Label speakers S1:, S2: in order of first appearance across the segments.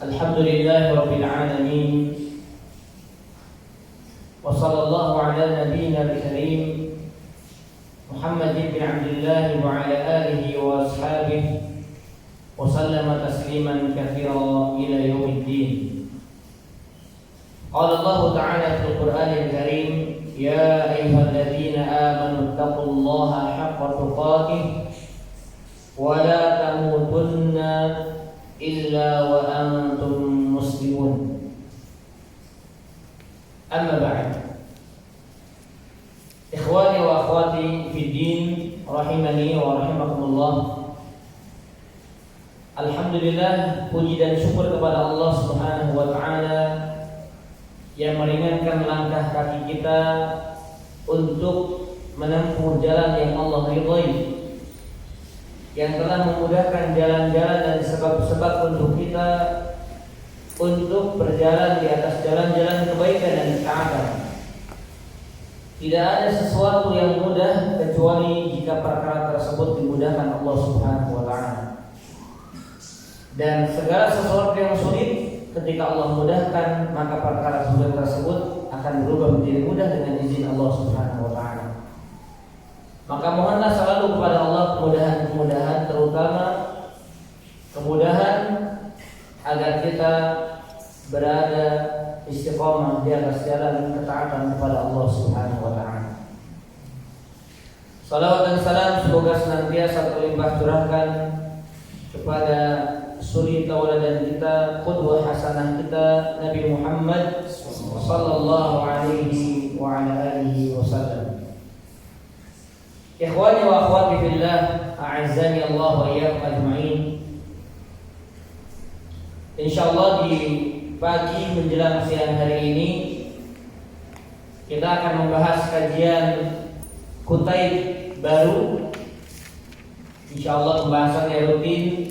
S1: Alhamdulillahi Rabbil Alamin. Wa sallallahu ala nabiyyina al-karim Muhammad bin Abdullah wa ala alihi wa ashabihi wa sallama tasliman katsiran ila yaumiddin. Qala Allah Ta'ala fil Qur'anil Karim, ya ayyuhalladzina amanu taqullaha haqqa tuqatih wa la tamutunna illa wa antum muslimun. Amma ba'd. Ikhwani wa akhwati fid din, rahimani wa rahimakumullah. Alhamdulillah, puji dan syukur kepada Allah Subhanahu wa taala yang meringankan langkah kaki kita untuk menempuh jalan yang Allah ridhai, yang telah memudahkan jalan-jalan dan sebab-sebab untuk kita untuk berjalan di atas jalan-jalan kebaikan dan ketaatan. Tidak ada sesuatu yang mudah kecuali jika perkara tersebut dimudahkan Allah Subhanahu wa taala. Dan segala sesuatu yang sulit ketika Allah mudahkan, maka perkara sulit tersebut akan berubah menjadi mudah dengan izin Allah Subhanahu wa taala. Maka mohonlah selalu kepada Allah kemudahan-kemudahan, terutama kemudahan agar kita berada istiqamah di atas jalan ketaatan kepada Allah Subhanahu wa taala. Salawat dan salam semoga senantiasa terlimpah curahkan kepada suri tauladan kita, qudwah hasanah kita, Nabi Muhammad sallallahu alaihi wa ala alihi wasallam. Ikhwani wa akhwati fillah, a'azzani Allah wa iyyakum ajma'in. Insyaallah di pagi menjelang siang hari ini kita akan membahas kajian kutaib baru. Insyaallah pembahasannya rutin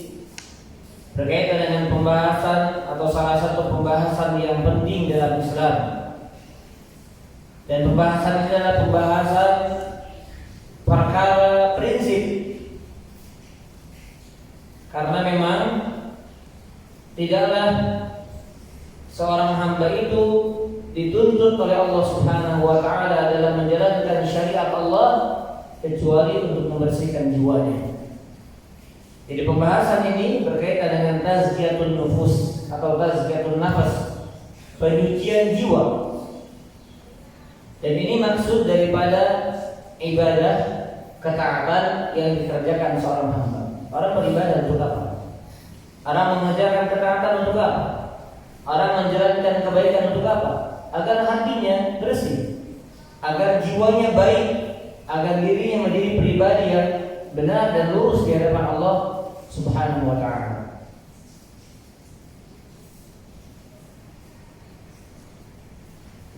S1: berkaitan dengan pembahasan atau salah satu pembahasan yang penting dalam Islam. Dan pembahasan ini adalah pembahasan perkara prinsip. Karena memang tidaklah seorang hamba itu dituntut oleh Allah Subhanahu wa taala dalam menjalankan syariat Allah kecuali untuk membersihkan jiwanya. Jadi pembahasan ini berkaitan dengan tazkiyatun nufus atau tazkiyatun nafas, penyucian jiwa. Dan ini maksud daripada ibadah ketaatan yang dikerjakan seorang hamba. Orang beribadah untuk apa? Orang mengerjakan ketaatan untuk apa? Orang menjalankan kebaikan untuk apa? Agar hatinya bersih, agar jiwanya baik, agar dirinya menjadi pribadi yang benar dan lurus di hadapan Allah Subhanahu wa ta'ala.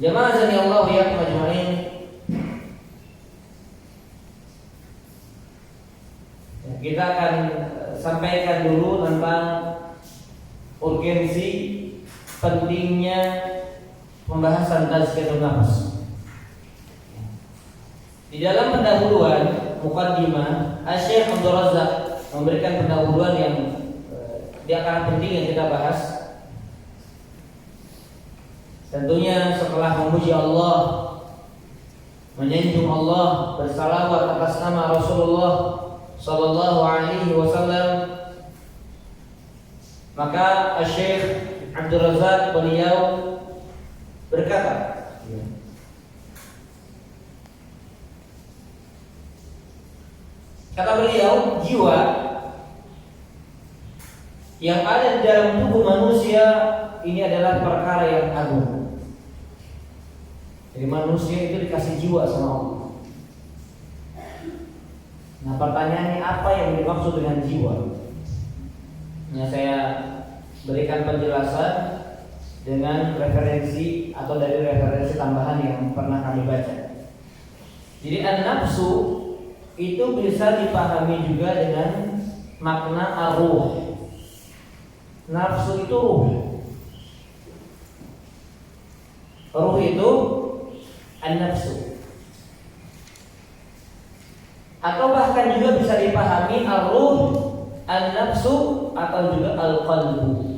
S1: Jamaah azani Allah ya majma'in. Kita akan sampaikan dulu tentang urgensi pentingnya pembahasan tazkiyatun nafs. Di dalam pendahuluan muqaddimah, Syekh Abdul Razak memberikan pendahuluan yang dia akan penting yang kita bahas. Tentunya setelah memuji Allah, menyanjung Allah, bersalawat atas nama Rasulullah sallallahu alaihi wasallam, maka Syekh Abdul Razak beliau berkata, kata beliau, jiwa yang ada di dalam tubuh manusia ini adalah perkara yang agung. Jadi manusia itu dikasih jiwa sama Allah. Nah, pertanyaannya apa yang dimaksud dengan jiwa? Nah, saya berikan penjelasan dengan referensi atau dari referensi tambahan yang pernah kami baca. Jadi an-nafsu itu bisa dipahami juga dengan makna ar-ruh. Nafsu itu ruh. Ruh itu an-nafsu. Atau bahkan juga bisa dipahami ar-ruh, an-nafsu atau juga al-qalbu.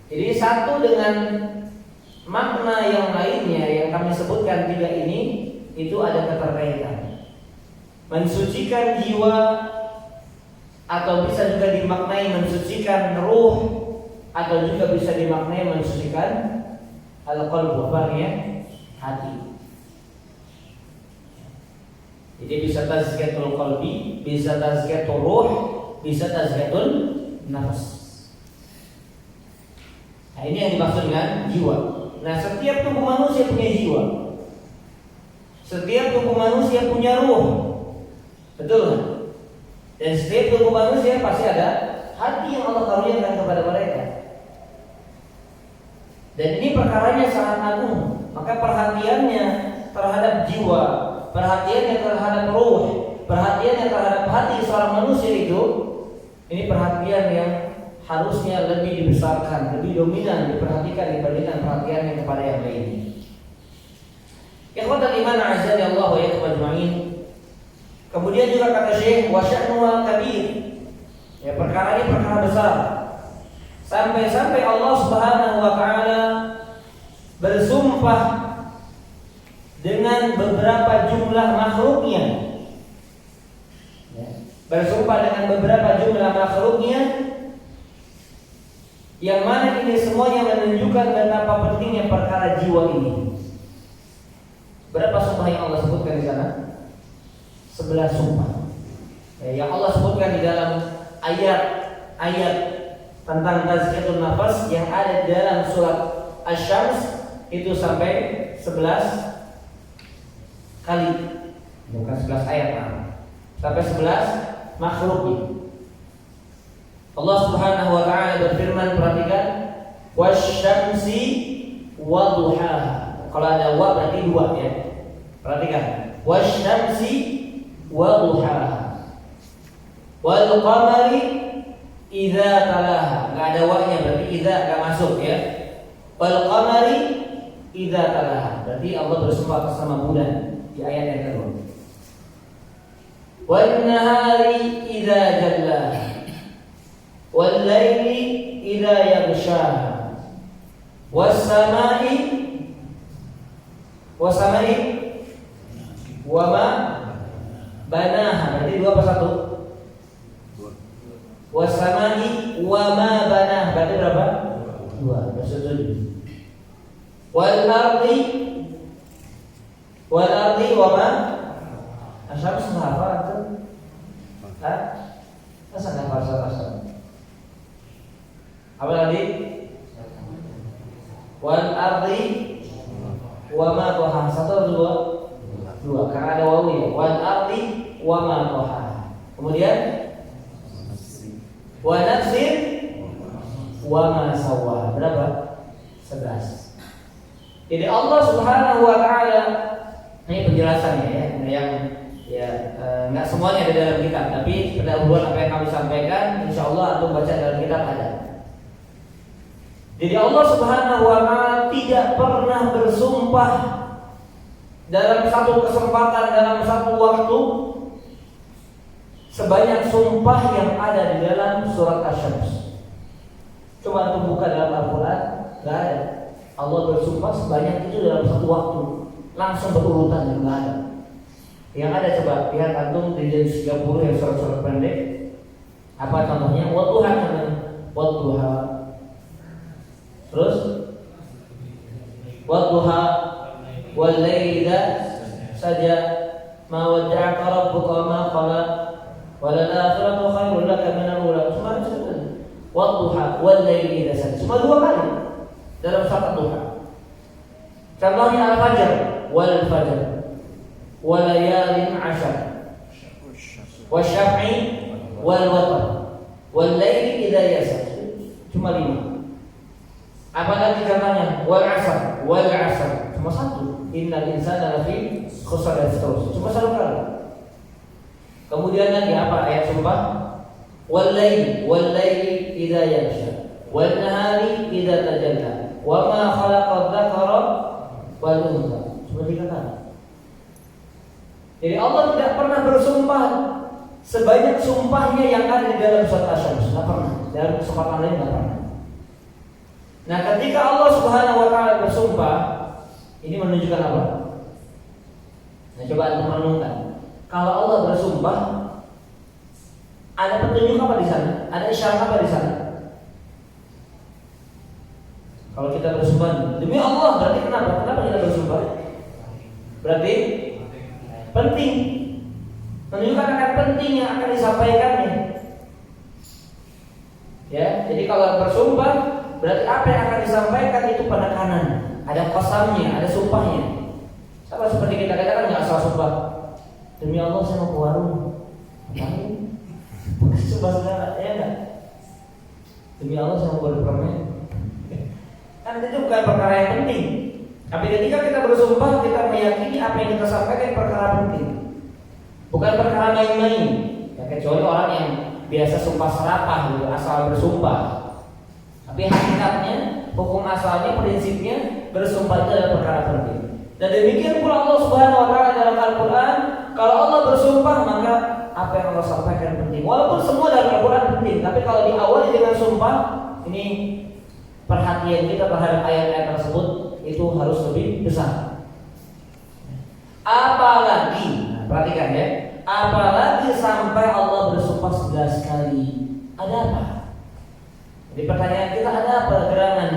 S1: Jadi satu dengan makna yang lainnya yang kami sebutkan tiga ini itu ada keterkaitan. Mensucikan jiwa atau bisa juga dimaknai mensucikan ruh atau juga bisa dimaknai mensucikan al-qalbu, hati. Jadi bisa tazkiyatul qalbi, bisa tazkiyatul ruh, bisa tazkiyatul nafs. Nah, ini yang dimaksud dengan jiwa. Nah, setiap tubuh manusia punya jiwa. Setiap tubuh manusia punya ruh. Betul kan? Dan setiap tubuh manusia pasti ada hati yang Allah karuniakan kepada mereka. Dan ini perkaranya sangat agung. Maka perhatiannya terhadap jiwa, perhatiannya terhadap ruh, perhatiannya terhadap hati seorang manusia itu, ini perhatian yang harusnya lebih dibesarkan, lebih dominan diperhatikan dibandingkan perhatian yang kepada yang lainnya. Ikhwatal iman azza wa Allah wa yakum ajma'in. Kemudian juga kata Syekh wa sya'nuha kabir. Ya, perkara ini perkara besar. Sampai-sampai Allah Subhanahu wa taala bersumpah dengan beberapa jumlah makhluknya. Ya, bersumpah dengan beberapa jumlah makhluknya, yang mana ini semuanya menunjukkan betapa pentingnya perkara jiwa ini. Berapa sumpah yang Allah sebutkan di sana? 11 sumpah. Yang Allah sebutkan di dalam ayat tentang tazkiyatun nafas yang ada di dalam surat Asy-Syams itu sampai 11 kali. Bukan 11 ayat, sampai 11 makhluk. Allah Subhanahu wa taala berfirman, perhatikan, wasyamsi waduhaha. Kalau ada wa berarti dua ya. Perhatikan, wasyamsi waduhaha. Wal qamari idza talaha. Enggak ada wa-nya berarti idza enggak masuk ya. Wal qamari idza talaha. Berarti Allah bersumpah bersama bulan di ayat yang kedua. Wan nahari idza jallaha. Wal-laili idza yaghshaha. Was-samai wa ma banaha. Berarti dua apa satu? Was-samai wa ma banaha. Berarti berapa? Dua. Bersetuju. Wal-ardi wa ma Asyams hafal itu? Hah? Masa enggak hafal? Apa tadi? Wal ardi wa ma toha. Satu atau dua? Dua. Karena ada wawu ya. Wal ardi wa ma toha. Kemudian wa nafsin wa ma sawwa. Berapa? 11. Jadi Allah Subhanahu wa taala, ini penjelasannya ya, yang enggak semuanya ada dalam kitab, tapi pendahuluan apa yang kami sampaikan insyaallah antum baca dalam kitab ada. Jadi Allah Subhanahu wa taala tidak pernah bersumpah dalam satu kesempatan, dalam satu waktu sebanyak sumpah yang ada di dalam surat Asy-Syams. Coba antum buka dalam Al-Qur'an, enggak ada. Allah bersumpah sebanyak itu dalam satu waktu, langsung berurutan, enggak ada. Yang ada coba lihat antum di juz 30 yang surat-surat pendek. Apa contohnya? Wadduha, wadduha. Terus wadduha wal laili idza saja ma wadda'aka rabbuka wa ma qala wal akhiratu khairul laka min al-ula. Cuma wadduha wal laili idza saja. Cuma dua kali dalam surat duha. Contohnya al-fajr wal fajr wa layalin 'ashar wasyaf'i wal watr wal laili idza yasar. Cuma 5. Apalagi contohnya wal 'asr wal 'asr. Cuma satu. Innal insana lafi khusr dan seterusnya. Cuma satu kali. Kemudian lagi apa ayat sumpah? Wal laili idza yaghsha wan nahari idza tajalla wa ma khalaqadz dzakara wal untha. Cuma 3 kali. Jadi Allah tidak pernah bersumpah sebanyak sumpahnya yang ada di dalam surat Asy-Syams. Tidak pernah. Dalam kesempatan lain tidak pernah. Nah, ketika Allah Subhanahu wa taala bersumpah, ini menunjukkan apa? Nah, coba antum renungkan. Kalau Allah bersumpah, ada petunjuk apa di sana? Ada isyarat apa di sana? Kalau kita bersumpah demi Allah, berarti kenapa? Kenapa kita bersumpah? Berarti penting, menunjukkan akan penting yang akan disampaikannya. Ya, jadi kalau bersumpah berarti apa yang akan disampaikan itu penekanan, ada qasamnya, ada sumpahnya. Sama seperti kita katakan nggak asal sumpah. Demi Allah saya mau ke warung. Bukan sumpah segala, ya enggak? Demi Allah saya mau berpermen. Kan itu bukan perkara yang penting. Tapi ketika kita bersumpah, kita meyakini apa yang kita sampaikan perkara penting, bukan perkara main-main. Ya, kecuali orang yang biasa sumpah serapah gitu, asal bersumpah. Tapi hakikatnya, hukum asalnya, prinsipnya bersumpah itu adalah perkara penting. Dan demikian pula Allah Subhanahu wa taala dalam Al-Qur'an, kalau Allah bersumpah maka apa yang Allah sampaikan penting. Walaupun semua dalam Al-Qur'an penting, tapi kalau diawali dengan sumpah, ini perhatian kita terhadap ayat-ayat tersebut itu harus lebih besar. Apalagi, perhatikan ya, apalagi sampai Allah bersumpah 11 kali. Ada apa? Jadi pertanyaan kita, ada apa gerangan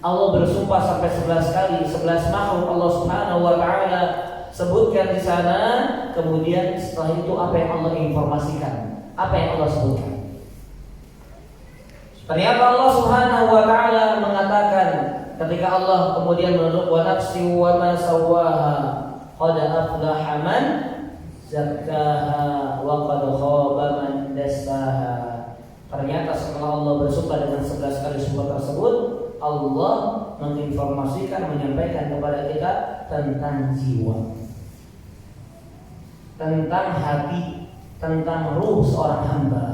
S1: Allah bersumpah sampai 11 kali, 11 makhluk Allah Subhanahu wa taala sebutkan di sana, kemudian setelah itu apa yang Allah informasikan? Apa yang Allah sebutkan? Ternyata Allah Subhanahu wa taala mengatakan ketika Allah kemudian menurut wa nafsi wa ma sawaha qad aflaha man zakkaha wa qad khaba man dassaha. Ternyata setelah Allah bersumpah dengan 11 kali sumpah tersebut, Allah menginformasikan, menyampaikan kepada kita tentang jiwa, tentang hati, tentang ruh seorang hamba,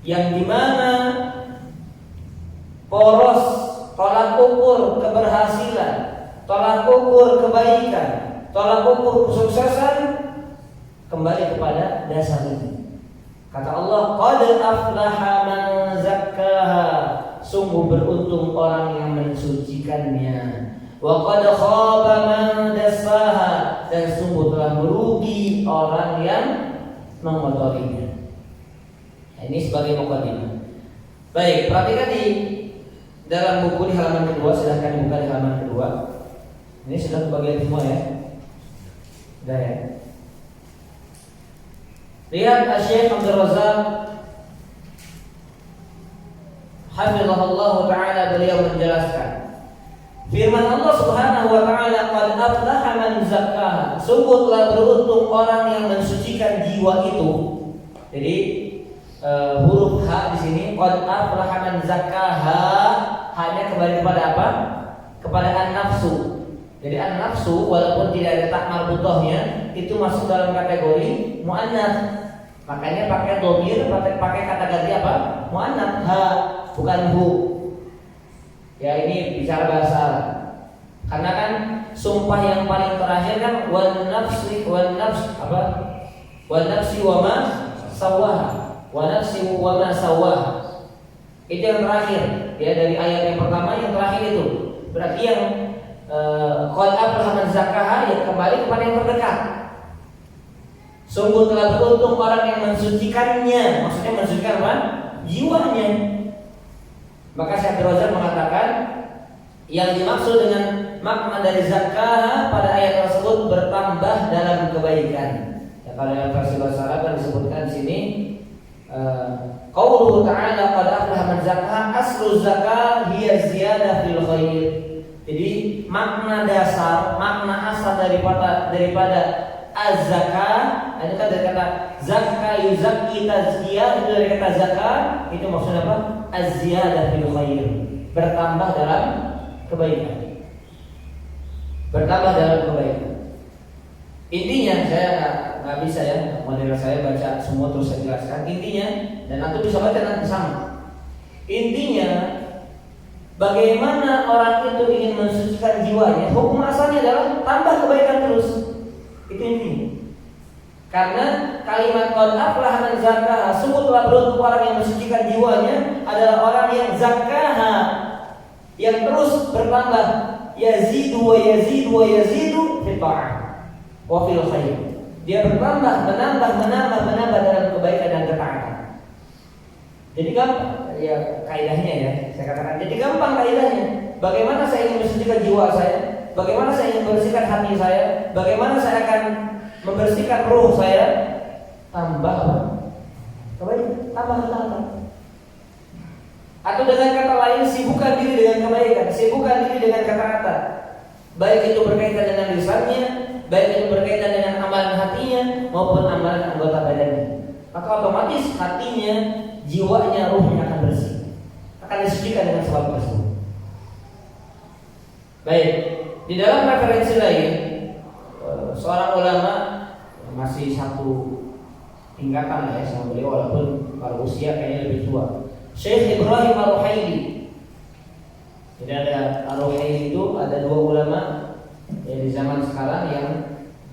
S1: yang dimana poros tolak ukur keberhasilan, tolak ukur kebaikan, tolak ukur kesuksesan kembali kepada dasar ini. Kata Allah, qad aflaha man zakkaha, sungguh beruntung orang yang mensucikannya. Wa qad khaba man dassaha, dan sungguh telah merugi orang yang mengotorinya. Ini sebagai mukadimah. Baik, perhatikan di dalam buku di halaman kedua, silahkan dibuka di halaman kedua. Ini sudah kebagian semua ya. Sudah ya. Lihat Syekh Abdul Razak hafizahullah taala, beliau menjelaskan firman Allah Subhanahu wa taala, qad aflaha man zakkaha, sungguh telah beruntung orang yang mensucikan jiwa itu. Jadi huruf H di sini qad aflaha man zakkaha, hanya kembali kepada apa? Kepada an-nafsu. Jadi an-nafsu walaupun tidak ada tak marbutohnya itu masuk dalam kategori muannats. Makanya pakai dhamir, pakai kata ganti apa? Muannats, ha, bukan hu. Ya, ini bicara bahasa Arab. Karena kan sumpah yang paling terakhir kan wan nafsi apa? Wan nafsi wa ma sawaha. Wa nafsi wa ma sawaha. Itu yang terakhir. Ya, dari ayat yang pertama yang terakhir itu. Berarti yang qad aflaha man zakkaha, ya kembali kepada yang terdekat. Sungguh telah beruntung orang yang mensucikannya. Maksudnya mensucikan apa? Jiwanya. Maka Syekh Abdul mengatakan yang dimaksud dengan makna dari zakkaha pada ayat tersebut bertambah dalam kebaikan. Ya, kalau dalam versi bahasa Arab kan disebutkan di sini qauluhu ta'ala qad aflaha man zakkaha, aslu zakah hiya ziyadah fil khair. Jadi makna dasar, makna asal daripada az-zakah itu kan dari kata zakka yuzakki tazkiyah, itu dari kata zakah itu maksudnya apa? Az-ziyadah fil khair, bertambah dalam kebaikan. Bertambah dalam kebaikan. Intinya saya nggak bisa ya, model saya baca semua terus saya jelaskan. Intinya, dan nanti bisa baca nanti sama. Intinya, bagaimana orang itu ingin mensucikan jiwanya, hukum asalnya adalah tambah kebaikan terus. Itu intinya. Karena kalimat qad aflaha man zakkaha, sungguh telah beruntung orang yang mensucikan jiwanya adalah orang yang zakkaha, yang terus bertambah, yazidu wa yazidu wa yazidu fil ta'ah wa fil khair. Dia bertambah, menambah dalam kebaikan dan ketaatan. Jadi ya kaidahnya ya, saya katakan. Jadi gampang kaidahnya. Bagaimana saya ingin mensucikan jiwa saya? Bagaimana saya ingin membersihkan hati saya? Bagaimana saya akan membersihkan ruh saya? Tambah kebaikan, tambah. Atau dengan kata lain, sibukkan diri dengan kebaikan, sibukkan diri dengan ketaatan. Baik itu berkaitan dengan lisannya, baik itu berkaitan dengan amalan hatinya maupun amalan anggota badannya. Maka otomatis hatinya, jiwanya, ruhnya akan bersih, akan disucikan dengan sebab tersebut. Baik, di dalam referensi lain, seorang ulama masih satu tingkatan ya sama beliau, walaupun kalau usia kayaknya lebih tua, Syekh Ibrahim Ar-Ruhaili. Jadi ada Ar-Ruhaili itu ada dua ulama ya, di zaman sekarang yang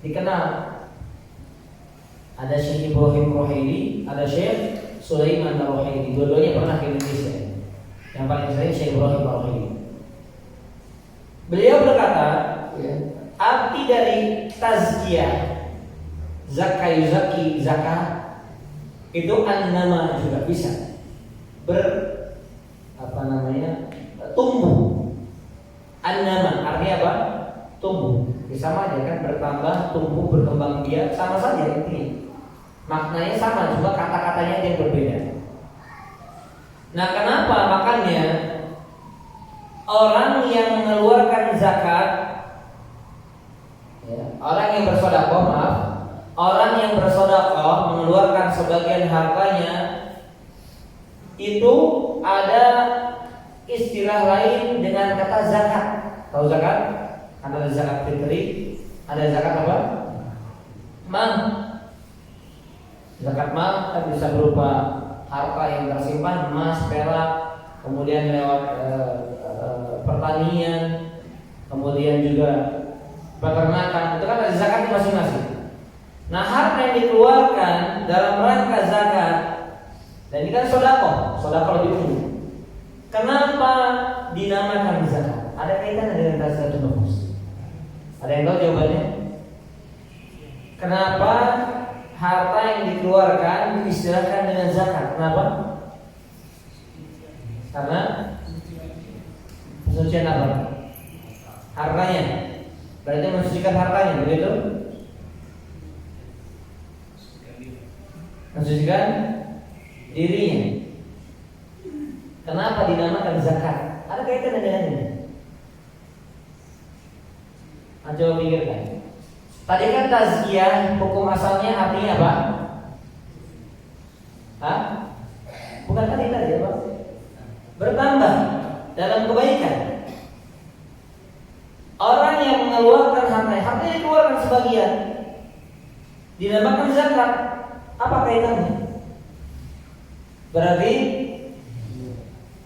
S1: dikenal. Ada Syekh Ibrahim Ar-Ruhaili, ada Syekh Sulaiman Ar-Ruhaili. Dua-duanya pernah ke Indonesia. Yang paling sering Syekh Ibrahim Ar-Ruhaili. Beliau berkata, ya, arti dari tazkiyah, zakayuzaki, zakah itu an-nama juga bisa tumbuh. An-nama artinya apa? Tumbuh. Sama aja kan, bertambah, tumbuh, berkembang biak, sama saja intinya. Maknanya sama, cuma kata-katanya yang berbeda. Nah, kenapa makanya orang yang mengeluarkan zakat, ya, orang yang bersedekah mengeluarkan sebagian hartanya, itu ada istilah lain dengan kata zakat. Tahu zakat? Ada zakat fitri, ada zakat apa? Mal. Zakat mal kan bisa berupa harta yang tersimpan, emas, perak, kemudian lewat pertanian, kemudian juga peternakan. Itu kan ada zakat masing-masing. Nah, harta yang dikeluarkan dalam rangka zakat, dan ini kan sedekah lebih umum. Kenapa dinamakan zakat? Ada kaitannya dengan tazkiyatun nufus. Ada yang tahu jawabannya? Kenapa harta yang dikeluarkan diistilahkan dengan zakat? Kenapa? Karena pensucian apa? Hartanya. Berarti mensucikan hartanya, begitu? Mensucikan dirinya. Kenapa dinamakan zakat? Ada kaitannya dengan ini. Coba pikirkan. Tadi kan tazkiyah, hukum asalnya artinya apa? Hah? Bukan tadi apa? Bertambah dalam kebaikan. Orang yang mengeluarkan hartanya dikeluarkan sebagian, dinamakan zakat. Apa kaitannya? Berarti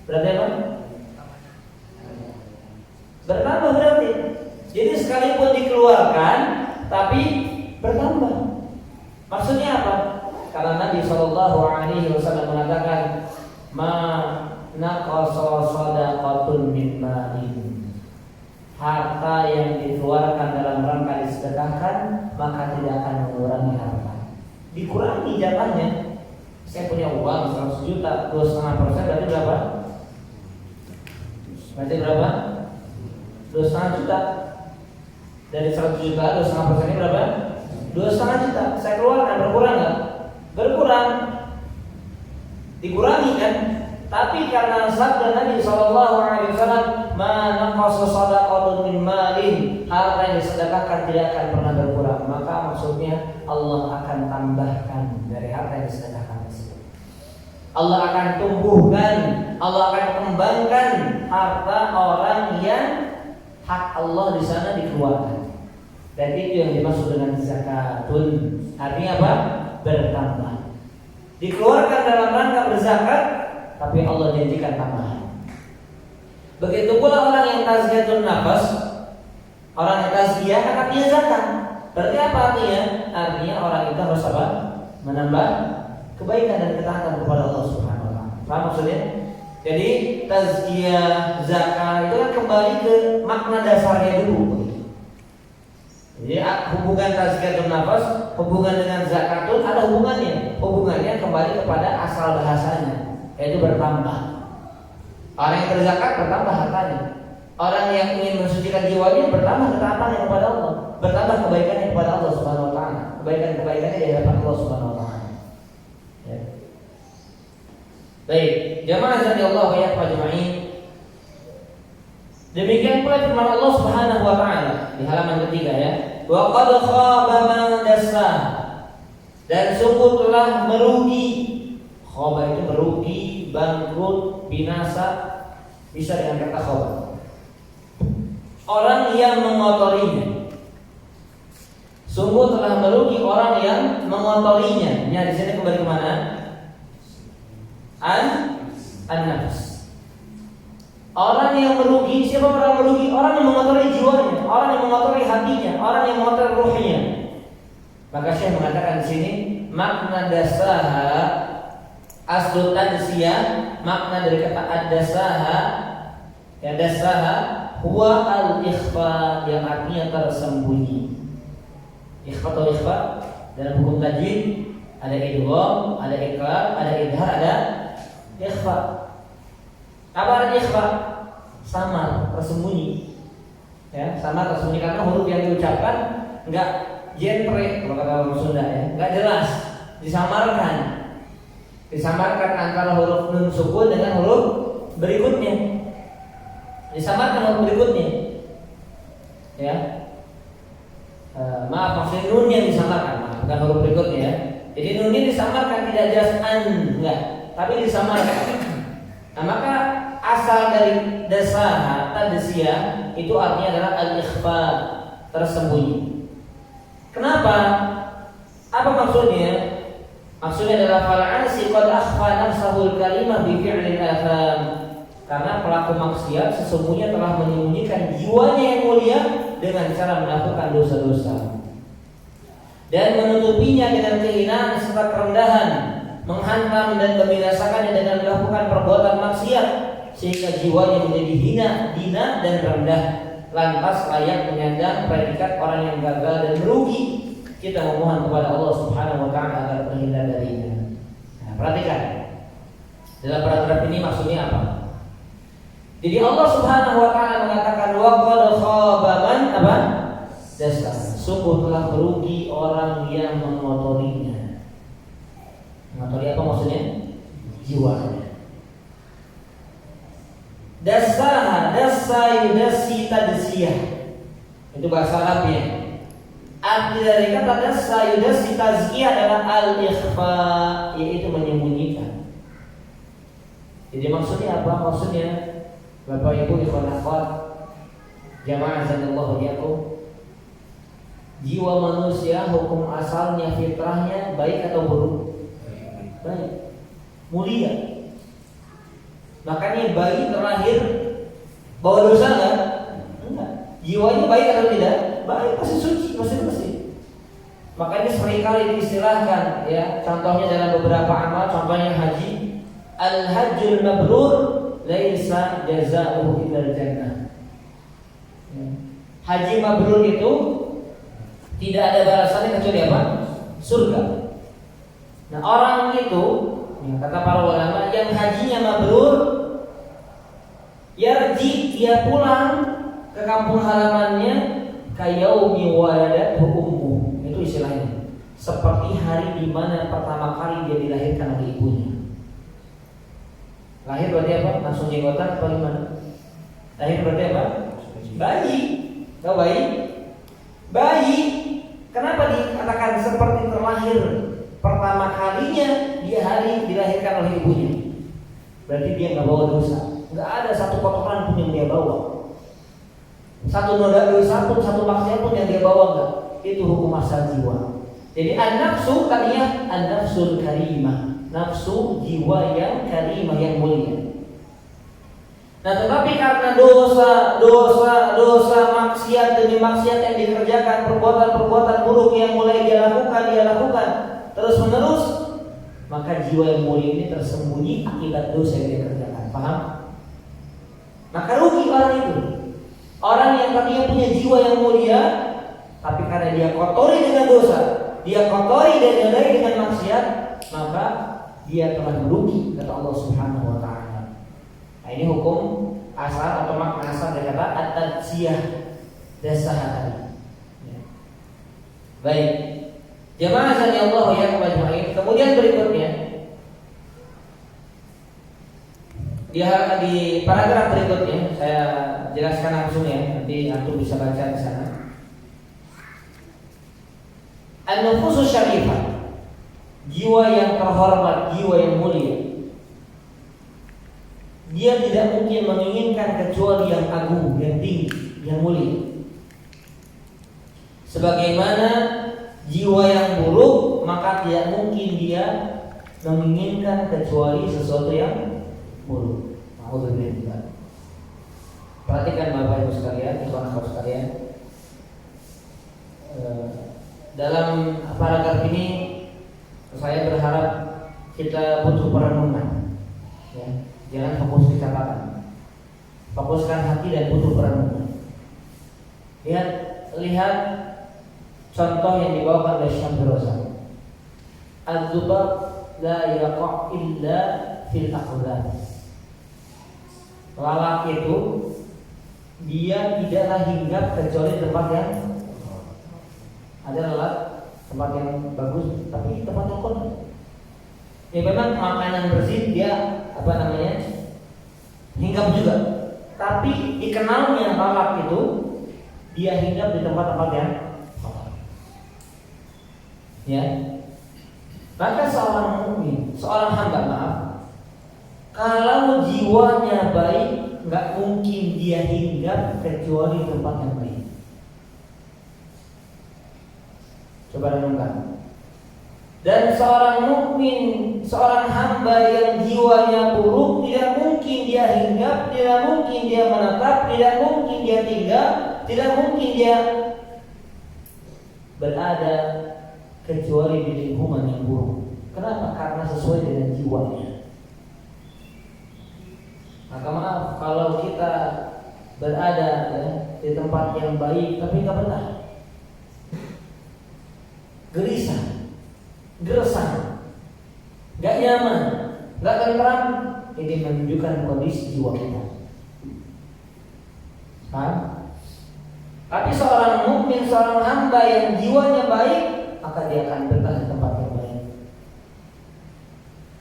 S1: apa? Bertambah berarti. Jadi sekalipun dikeluarkan, tapi bertambah. Maksudnya apa? Karena Nabi SAW mengatakan, ma naqasa shadaqatun min ma'in. Harta yang dikeluarkan dalam rangka disedekahkan, maka tidak akan mengurangi harta. Dikurangi jatahnya. Saya punya uang 100 juta, 2,5% berarti berapa? Berarti berapa? 2,5 juta. Dari 100 juta, 2,5% berapa? 2,5 juta. Saya keluarkan, berkurang nggak? Berkurang. Dikurangi kan? Tapi karena sabda Nabi SAW, ma naqasa shadaqatun min malin, harta yang disedekahkan tidak akan pernah berkurang. Maka maksudnya Allah akan tambahkan dari harta yang disedekahkan tersebut. Allah akan tumbuhkan, Allah akan kembangkan harta orang yang hak Allah di sana dikeluarkan. Dan itu yang dimaksud dengan zakatun. Artinya apa? Bertambah. Dikeluarkan dalam rangka berzakat, tapi Allah janjikan tambahan. Begitu pula orang yang tazkiyatun nafas, orang yang tazkiyah kan artinya zakat. Berarti apa artinya? Artinya orang itu harus apa? Menambah kebaikan dan ketaatan kepada Allah Subhanahu wa taala. Paham maksudnya? Jadi tazkiyah, zakah itu kan kembali ke makna dasarnya dulu. Jadi hubungan tazkiyatun nafas, hubungan dengan zakatun ada hubungannya. Hubungannya kembali kepada asal bahasanya, yaitu bertambah. Orang yang berzakat bertambah hartanya. Orang yang ingin mensucikan jiwanya bertambah ketaatannya kepada Allah, bertambah kebaikannya kepada Allah Subhanahu wa taala. Kebaikannya di hadapan Allah Subhanahu wa taala. Ya. Baik, jamaah radhiyallahu ya ajma'in. Demikian pula firman Allah Subhanahu wa taala di halaman ketiga ya. Wa qad khaba man dassaha. Dan sungguh telah merugi. Khaba itu merugi, bangkrut, binasa, bisa dengan kata khaba. Orang yang mengotorinya. Sungguh telah merugi orang yang mengotorinya. Ini di sini kembali ke mana? An-nafs. Orang yang merugi, siapa orang merugi? Orang yang mengotori jiwanya, orang yang mengotori hatinya, orang yang mengotori ruhnya. Maka Syekh mengatakan di sini makna dasaha aslu tadsiyah, makna dari kata ad-dasaha ya dasaha huwa al-ikhfa yang artinya tersembunyi. Ikhfa atau ikhfa dalam hukum tajwid ada idgham, ada iqlab, ada idhar, ada ikhfa. Apa artinya ikhfa? Samar, tersembunyi. Ya, samar tersembunyi karena huruf yang diucapkan enggak genre kalau kata orang Sunda ya, enggak jelas, disamarkan. Disamarkan antara huruf nun sukun dengan huruf berikutnya. Disamarkan huruf berikutnya. Ya. Maaf, maksudnya nun yang disamarkan, bukan huruf berikutnya ya. Jadi nun ini disamarkan, tidak jelas enggak, tapi disamarkan. Nah, maka asal dari dasaha tadsiyah itu artinya adalah al-ikhfa, tersembunyi. Kenapa? Apa maksudnya? Maksudnya adalah fal'asi qad akhfa nafsahul kalimah bi fi'lil atham. Karena pelaku maksiat sesungguhnya telah menyembunyikan jiwanya yang mulia dengan cara melakukan dosa-dosa dan menutupinya dengan kehinaan serta kerendahan, menghantam dan membinasakannya dengan melakukan perbuatan maksiat sehingga jiwanya menjadi hina dan rendah, lantas layak menyandang predikat orang yang gagal dan merugi. Kita memohon kepada Allah Subhanahu wa taala agar terhindar darinya. Nah, perhatikan dalam paragraf ini maksudnya apa? Jadi Allah Subhanahu wa taala mengatakan wa qad khaba man apa? Dasar. Sungguh telah merugi orang yang mengotorinya. Mengotori apa maksudnya? Jiwanya. Dasaha, dasi tadsiyah. Itu bahasa Arabnya. Arti dari kata dasi tazkiyah adalah al-ikhfa, yaitu menyembunyikan. Jadi maksudnya apa? Maksudnya Bapak Ibu ikhwan akhwat jamaah azanallahu iyyakum, jiwa manusia hukum asalnya fitrahnya baik atau buruk? Baik, mulia. Makanya bayi terlahir bawa dosa enggak? Enggak. Jiwanya baik atau tidak? Baik, pasti suci, pasti bersih. Makanya seringkali diistilahkan ya, contohnya dalam beberapa amal, contohnya haji, al-hajjul mabrur laisa jazaa'uhu illal jannah. Haji mabrur itu tidak ada balasannya kecuali apa? Surga. Nah, orang itu ya, kata para ulama yang hajinya mabrur, yarji, dia pulang ke kampung halamannya kayaumi waladathu ummu. Itu istilahnya. Seperti hari di mana pertama kali dia dilahirkan oleh ibunya. Lahir berarti apa? Langsung jenggotan atau gimana? Lahir berarti apa? Bayi. Tahu bayi? Bayi. Kenapa dikatakan seperti terlahir pertama kalinya dia hari dilahirkan oleh ibunya? Berarti dia nggak bawa dosa. Nggak ada satu kotoran pun yang dia bawa. Satu noda dosa pun, satu maksiat pun yang dia bawa enggak. Itu hukum asal jiwa. Jadi an-nafsu tadinya an-nafsul karimah, nafsu jiwa yang karimah, yang mulia. Nah, tetapi karena dosa maksiat demi maksiat yang dikerjakan, perbuatan-perbuatan buruk yang mulai dia lakukan terus menerus, maka jiwa yang mulia ini tersembunyi akibat dosa yang dia kerjakan. Paham? Maka rugi orang itu. Orang yang tadinya punya jiwa yang mulia, tapi karena dia kotori dengan dosa, dia kotori dan dinodai dengan maksiat, maka dia telah merugi, kata Allah Subhanahu wa taala. Nah, ini hukum asal atau makna asal dari kata at-tadzkiyah dasar tadi. Ya. Baik. Jamaah sekalian Allah ya ajma'in. Kemudian berikutnya di paragraf berikutnya saya jelaskan langsung ya, nanti antum bisa baca di sana. An-nufusus syarifah, jiwa yang terhormat, jiwa yang mulia, dia tidak mungkin menginginkan kecuali yang agung, yang tinggi, yang mulia. Sebagaimana jiwa yang buruk, maka tidak mungkin dia menginginkan kecuali sesuatu yang buruk. Alhamdulillah. Perhatikan Bapak Ibu sekalian, ikhwan-ikhwan sekalian. Dalam paragraf ini saya berharap kita butuh perenungan. Ya, jangan fokus di catatan. Fokuskan hati dan butuh perenungan. Lihat contoh yang dibawakan oleh Syekh Rosa. Az-zubab la yaqa' illa fil aqlab. Lalat itu dia tidaklah hinggap kecuali tempat yang ada lalat, tempat yang bagus, tapi tempat yang kotor. Ya memang makanan bersih dia hinggap juga. Tapi dikenalnya lalat itu dia hinggap di tempat-tempat yang kotor. Ya. Maka seorang mukmin, seorang hamba kalau jiwanya baik, nggak mungkin dia hinggap kecuali tempat yang baik. Coba renungkan. Dan seorang mukmin, seorang hamba yang jiwanya buruk, tidak mungkin dia hinggap, tidak mungkin dia menetap, tidak mungkin dia tinggal, tidak mungkin dia berada kecuali di lingkungan yang buruk. Kenapa? Karena sesuai dengan jiwanya. Maka maaf kalau kita berada di tempat yang baik tapi nggak betah, gelisah, gersang, nggak nyaman, nggak tentram, ini menunjukkan kondisi jiwa kita. Paham? Tapi seorang mukmin, seorang hamba yang jiwanya baik, maka dia akan betah di tempat yang baik,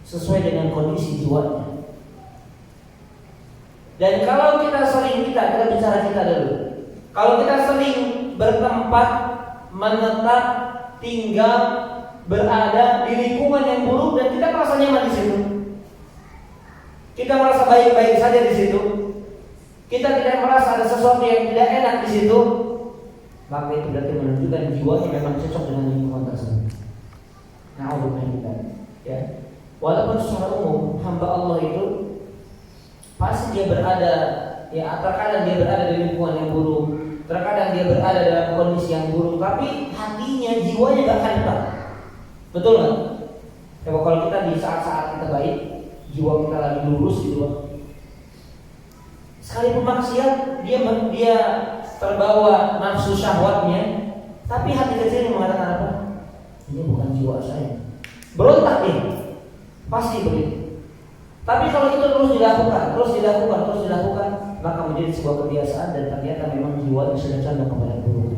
S1: sesuai dengan kondisi jiwanya. Dan kalau kita bicara kita dulu. Kalau kita sering bertempat, menetap, tinggal, berada di lingkungan yang buruk dan kita merasa nyaman di situ, kita merasa baik-baik saja di situ, kita tidak merasa ada sesuatu yang tidak enak di situ, maka itu berarti menunjukkan jiwanya memang cocok dengan lingkungan tersebut. Na'udzubillah. Ya. Walaupun secara umum hamba Allah itu pasti dia berada, ya terkadang dia berada di lingkungan yang buruk, terkadang dia berada dalam kondisi yang buruk, tapi hatinya, jiwanya gak akan betah. Betul nggak? Coba kalau kita di saat-saat kita baik, jiwa kita lagi lurus gitu, sekalipun maksiat, dia terbawa nafsu syahwatnya, tapi hati kecilnya mengatakan apa? Ini bukan jiwa saya. Berontak dia, pasti begitu. Tapi kalau itu terus dilakukan, maka menjadi sebuah kebiasaan dan ternyata memang jiwanya sudah condong kepada buruk.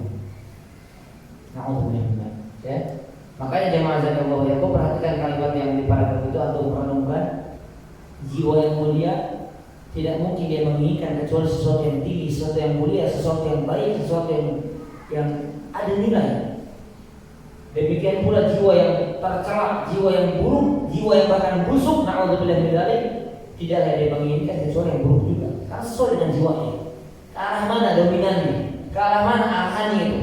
S1: Na'udzubillah. Ya. Makanya jemaah zakatullah ya, perhatikan kalimat yang di paragraf itu atau merenungkan. Jiwa yang mulia tidak mungkin dia menginginkan kecuali sesuatu yang tinggi, sesuatu yang mulia, sesuatu yang baik, sesuatu yang ada nilai. Demikian pula jiwa yang tercela, jiwa yang buruk, jiwa yang bahkan busuk, na'udzubillah min dzalik, tidaklah dia menginginkan kecuali yang buruk juga. Karena sesuai dengan jiwanya. Ke arah mana dominannya? Ke arah mana arahannya itu?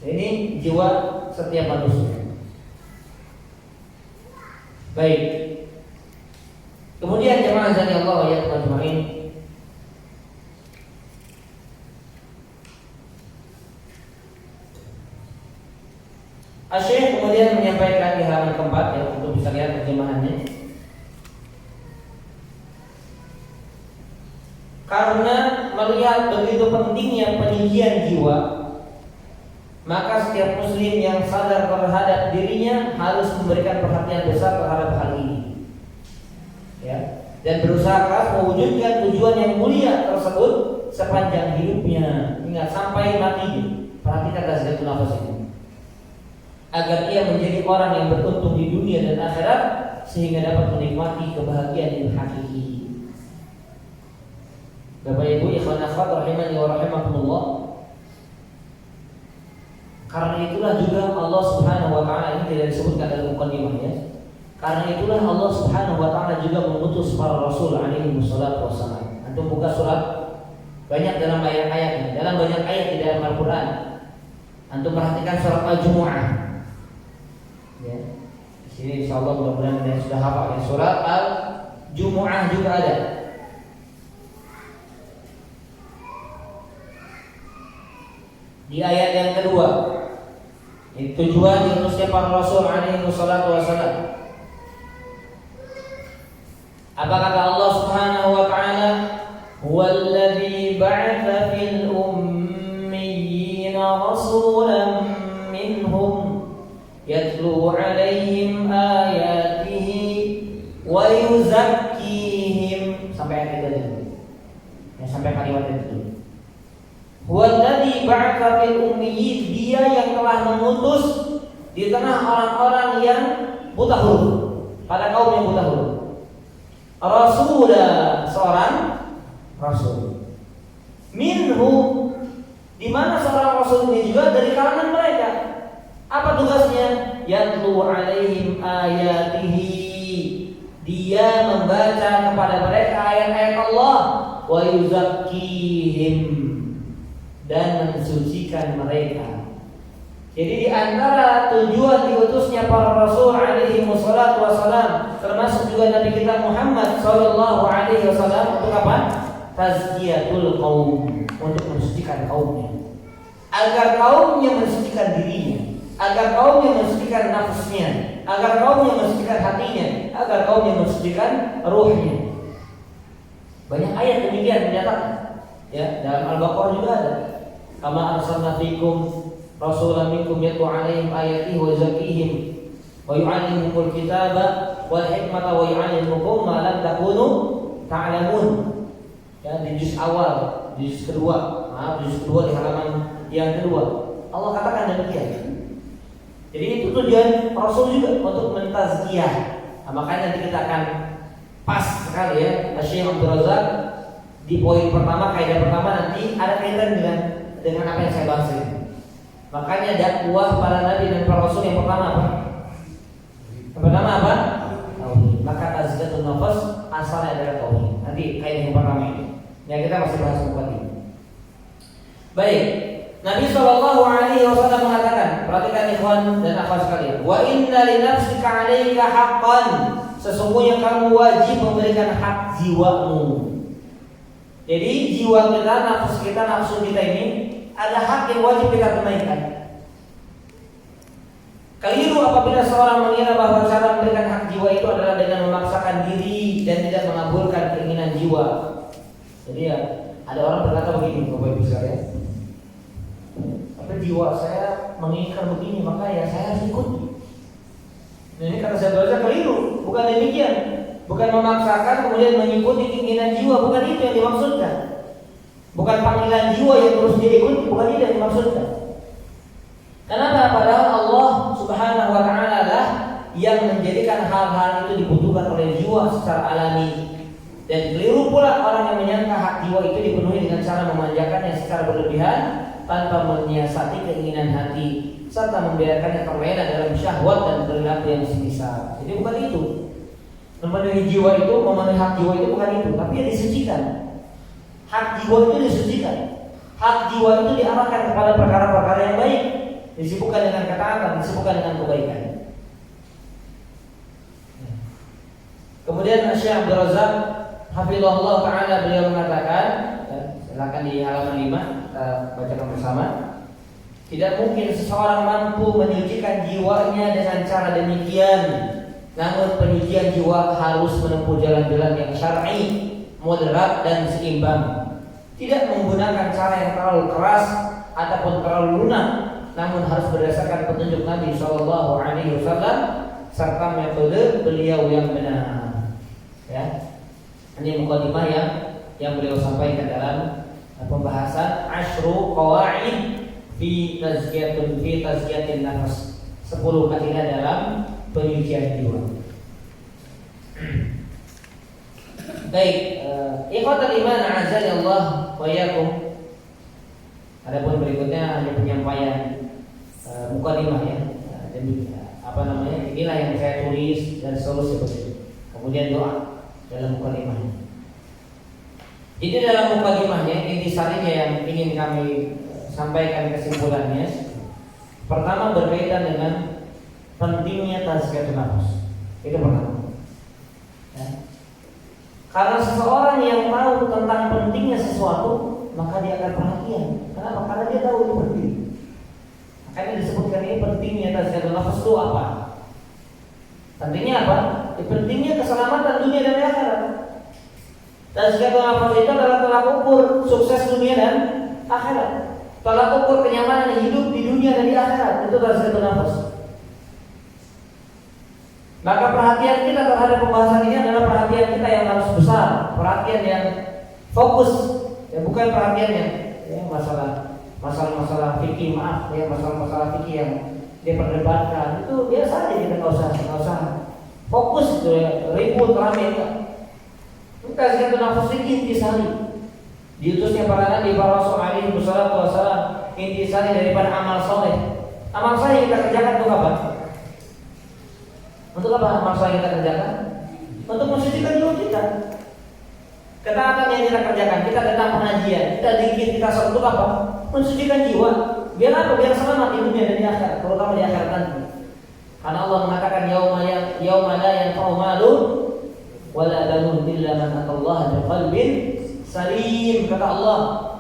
S1: Ini jiwa setiap manusia. Baik. Kemudian jemaah sekalian Allah ya teman-teman, Asy-Syaikh kemudian menyampaikan di halaman keempat ya, untuk bisa lihat terjemahannya. Karena melihat begitu pentingnya penyucian jiwa, maka setiap muslim yang sadar terhadap dirinya harus memberikan perhatian besar terhadap hal ini, ya, dan berusaha keras mewujudkan tujuan yang mulia tersebut sepanjang hidupnya. Ingat, sampai mati. Perhatikan tazkiyatun nafas ini, agar ia menjadi orang yang beruntung di dunia dan akhirat, sehingga dapat menikmati kebahagiaan yang hakiki. Bapak Ibu ikhwan akhwat rahimani wa rahimakumullah. Karena itulah juga Allah Subhanahu wa taala, ini tidak disebutkan dalam mukadimah ya. Karena itulah Allah Subhanahu wa taala juga mengutus para rasul alaihi wassalatu wassalam. Antum buka surat, banyak dalam ayat-ayatnya, dalam banyak ayat di dalam Al-Qur'an. Antum perhatikan surat Al-Jumu'ah. Ya. Di sini insyaallah mudah-mudahan kalian sudah hafal ya. Surat Al-Jumu'ah juga ada. Di ayat yang kedua, itu tujuan diutusnya para rasul alaihi wassalatu wassalam. Apa kata Allah Subhanahu wa taala? Huwallazi ba'atsa fil ummiyina rasulan minhum yatlu 'alaihim ayatihi wa yuzakkihim, sampai ayat itu dulu. Ya, sampai kalimat itu dulu. Huwallazi ba'atsa fil ummiyyin, dia yang telah mengutus di tengah orang-orang yang buta huruf, pada kaum yang buta huruf. Rasulah, seorang rasul. Minhum, di mana seorang rasul ini juga dari kalangan mereka. Apa tugasnya? Yatlu 'alaihim ayatihi, dia membaca kepada mereka ayat-ayat Allah, wa yuzakkihim, dan mensucikan mereka. Jadi di antara tujuan diutusnya para rasul alaihi wassalatu wassalam, termasuk juga Nabi kita Muhammad sallallahu alaihi wasallam, untuk apa? Tazkiyatul qaum, untuk mensucikan kaumnya, agar kaumnya mensucikan dirinya, agar kaumnya mensucikan nafsnya, agar kaumnya mensucikan hatinya, agar kaumnya mensucikan ruhnya. Banyak ayat demikian menyatakan. Ya, dalam Al-Baqarah juga ada. Kama arsalna fikum rasulan minkum yatlu 'alaihim ayatihi wa yuzakkihim wa yu'allimukumul kitaba wal hikmata wa yu'allimukum ma lam takunu ta'lamun. Ya, di juz awal, di juz kedua, di halaman yang kedua, Allah katakan demikian. Jadi itu tujuan Rasul juga, untuk mentazkiyah. Nah, makanya nanti kita akan pas sekali ya, Syekh Abdul Razak di poin pertama, kaidah pertama nanti ada kaitan dengan apa yang saya bahas ini. Makanya dakwah para nabi dan para rasul yang pertama apa? Yang pertama apa? Tauhid. Maka tazkiyatun nafas asalnya adalah tauhid. Nanti kaidah yang pertama ini. Ya, kita masih bahas ini. Baik. Nabi sallallahu alaihi wasallam mengatakan, perhatikan ikhwan dan akhwat sekalian, wa inna li nafsika 'alaika haqqan, sesungguhnya kamu wajib memberikan hak jiwamu. Jadi jiwa kita, nafsu kita ini ada hak yang wajib kita tunaikan. Keliru apabila seorang mengira bahwa cara memberikan hak jiwa itu adalah dengan memaksakan diri dan tidak mengabulkan keinginan jiwa. Jadi ya, ada orang berkata begini, Bapak Ibu sekalian, tapi jiwa saya menginginkan begini, maka ya saya harus ikuti. Nah, ini kata saya belajar keliru, bukan demikian. Bukan memaksakan kemudian mengikuti keinginan jiwa, bukan itu yang dimaksudkan. Bukan panggilan jiwa yang terus diikuti, bukan itu yang dimaksudkan. Kenapa? Padahal Allah Subhanahu wa taala lah yang menjadikan hal-hal itu dibutuhkan oleh jiwa secara alami. Dan keliru pula orang yang menyangka hak jiwa itu dipenuhi dengan cara memanjakannya secara berlebihan tanpa menyiasati keinginan hati, serta membiarkannya terlena dalam syahwat dan perilaku yang semisal. Jadi bukan itu. Memenuhi jiwa itu, memenuhi hak jiwa itu bukan itu, tapi yang disucikan. Hak jiwa itu disucikan. Hak jiwa itu diarahkan kepada perkara-perkara yang baik, disibukkan dengan ketaatan, disibukkan dengan kebaikan. Kemudian Syekh Abdul Razak hafizahullah taala, beliau mengatakan, silakan di halaman 5 kita bacakan bersama. Tidak mungkin seseorang mampu menyucikan jiwanya dengan cara demikian. Namun penyucian jiwa harus menempuh jalan-jalan yang syar'i moderat dan seimbang. Tidak menggunakan cara yang terlalu keras ataupun terlalu lunak, namun harus berdasarkan petunjuk Nabi Shallallahu Alaihi Wasallam serta metode beliau yang benar. Ya, ini mukadimah yang beliau sampaikan dalam pembahasan Ashru Qawaid fi tazkiyatin nafas, 10 kaidah dalam penyucian jiwa. Baik, ikhwatul iman azza Allah wa iyyakum. Adapun berikutnya hanya penyampaian mukadimah ya. Jadi inilah yang saya tulis dan seterusnya begitu. Kemudian doa dalam mukadimahnya. Jadi dalam mukadimahnya intisarinya yang ingin kami sampaikan kesimpulannya. Pertama berkaitan dengan pentingnya tazkiyatun nafas. Itu pertama. Ya. Karena seseorang yang tahu tentang pentingnya sesuatu, maka dia akan perhatian. Kenapa? Karena dia tahu itu penting. Makanya disebutkan ini pentingnya tazkiyatun nafas itu apa? Pentingnya apa? Pentingnya keselamatan dunia dan akhirat. Tazkiyatun nafas itu adalah tolak ukur sukses dunia dan akhirat. Tolak ukur kenyamanan hidup di dunia dan di akhirat. Itu tazkiyatun nafas. Maka perhatian kita terhadap pembahasan ini adalah perhatian kita yang harus besar, perhatian yang fokus, ya bukan perhatian yang masalah fikih, masalah fikih yang diperdebatkan itu biasa aja, kita nggak usah fokus itu ya, ribut rame enggak. Kita satu nafas intisari, diutusnya para nabi, para rasul alaihi wasallam, intisari daripada amal soleh. Amal soleh yang kita kerjakan untuk apa? Untuk apa amal soleh kita kerjakan? Untuk mensucikan jiwa kita. Ketaatan yang kita kerjakan, kita datang pengajian, kita zikir, kita sholat, untuk apa? Mensucikan jiwa. Biar apa? Biar selamat di dunia dan di akhirat, terutama di akhirat nanti. Karena Allah mengatakan yauma la yanfa'u malun wala banun illa man atallaha biqalbin salim. Kata Allah,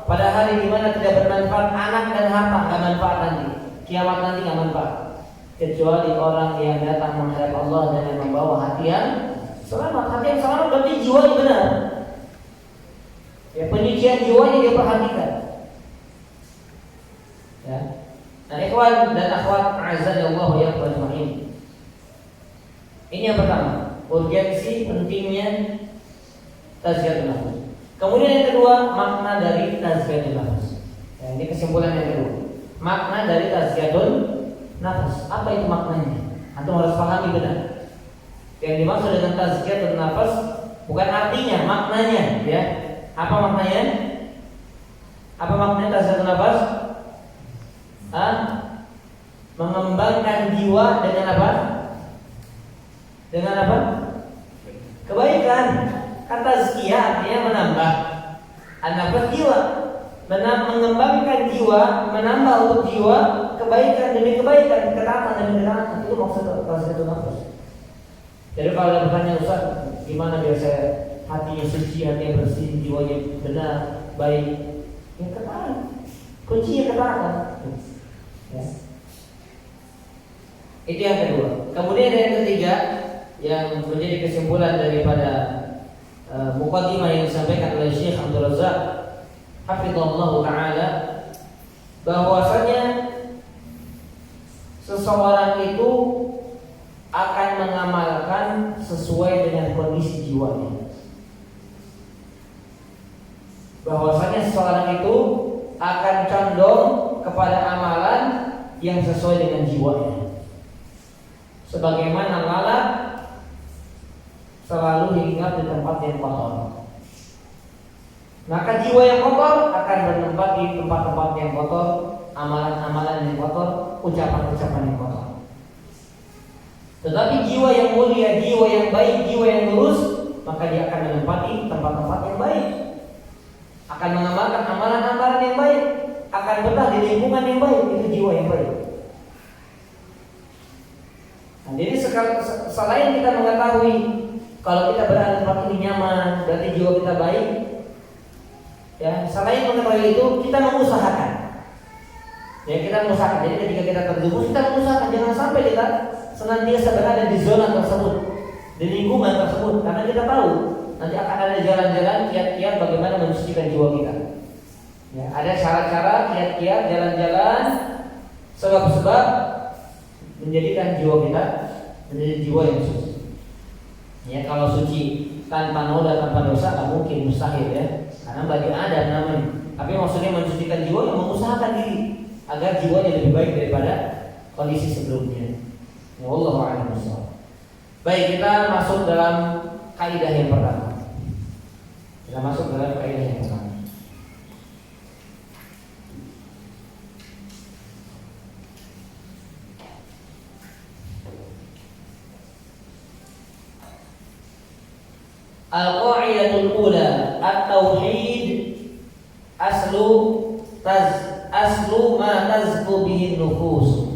S1: pada hari di mana tidak bermanfaat anak dan harta, enggak manfaat nanti. Kiamat nanti enggak manfaat. Kecuali orang yang datang menghadap Allah dan yang membawa hati yang selamat. Hati yang selamat berarti jiwa yang benar. Ya, penyucian jiwanya dia perhatikan. Ya. Nah, ikhwan dan akhwat azza wa jalla ajma'in. Ini yang pertama, urgensi pentingnya tazkiyatun nafas. Kemudian yang kedua, makna dari tazkiyatun nafas. Ya, ini kesimpulan yang kedua. Makna dari tazkiyatun nafas. Apa itu maknanya? Antum harus pahami benar. Yang dimaksud dengan tazkiyatun nafas bukan artinya, maknanya, ya. Apa maknanya? Apa maknanya tazkiyatun nafas? Mengembangkan jiwa dengan apa? Dengan apa? Kebaikan. Kata tazkiyah artinya menambah. An-nafas jiwa. Mengembangkan jiwa, menambah untuk jiwa kebaikan demi kebaikan, ketaatan demi ketaatan. Itu maksud tazkiyatun nafas. Jadi kalau ada pertanyaan, Ustaz, gimana biar saya hatinya suci, hatinya bersih, jiwanya benar, baik? Ya ketaatan. Kuncinya ketaatan. Ya. Itu yang kedua. Kemudian yang ketiga, yang menjadi kesimpulan daripada mukadimah yang disampaikan oleh Syekh Abdul Razak hafizahullah taala, bahwasanya seseorang itu akan mengamalkan sesuai dengan kondisi jiwanya. Bahwasanya seseorang itu akan condong kepada amalan yang sesuai dengan jiwanya. Sebagaimana lalat selalu hinggap di tempat yang kotor, maka jiwa yang kotor akan bertempat di tempat-tempat yang kotor, amalan-amalan yang kotor, ucapan-ucapan yang kotor. Tetapi jiwa yang mulia, jiwa yang baik, jiwa yang lurus, maka dia akan menempati tempat-tempat yang baik, akan mengamalkan amalan-amalan yang baik, akan betah di lingkungan yang baik. Itu jiwa yang baik. Nah, jadi selain kita mengetahui kalau kita berada di tempat ini nyaman, berarti jiwa kita baik. Ya, selain mengetahui itu, kita mengusahakan. Ya, kita mengusahakan. Jadi ketika kita terjerumus, kita mengusahakan jangan sampai kita senantiasa berada di zona tersebut, di lingkungan tersebut, karena kita tahu nanti akan ada jalan-jalan, kiat-kiat bagaimana mensucikan jiwa kita. Ya, ada cara-cara, kiat-kiat, jalan-jalan, sebab-sebab menjadikan jiwa kita menjadi jiwa yang suci. Ya, kalau suci tanpa noda, tanpa dosa, tak mungkin, mustahil ya. Karena bagi Adam namanya. Tapi maksudnya mensucikan jiwa yang mengusahakan diri agar jiwanya lebih baik daripada kondisi sebelumnya. Ya, wallahu a'lam bishawab. Baik, kita masuk dalam kaidah yang pertama. Kita masuk dalam kaidah yang pertama. Al-qa'idatul ula, at-tauhid aslu ma tazku bihi nufus.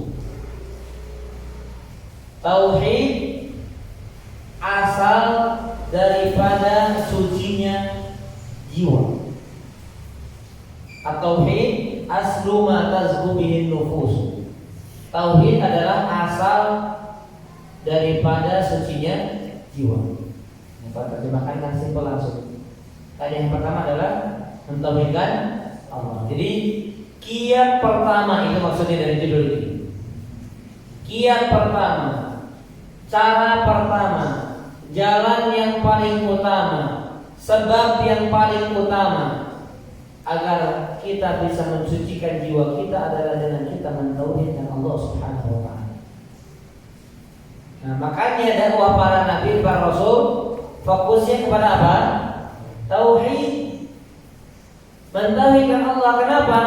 S1: Tauhid asal daripada sucinya jiwa. At-tauhid aslu ma tazku bihi nufus. Tauhid adalah asal daripada sucinya jiwa. Terjemahkan dengan simpel langsung. Tadi yang pertama adalah mentauhidkan Allah. Jadi kiat pertama itu maksudnya dari judul ini. Kiat pertama, cara pertama, jalan yang paling utama, sebab yang paling utama agar kita bisa mensucikan jiwa kita adalah dengan kita mentauhidkan Allah Subhanahu wa taala. Nah, makanya dakwah para nabi, para rasul fokusnya kepada apa? Tauhid. Mentauhidkan Allah. Kenapa?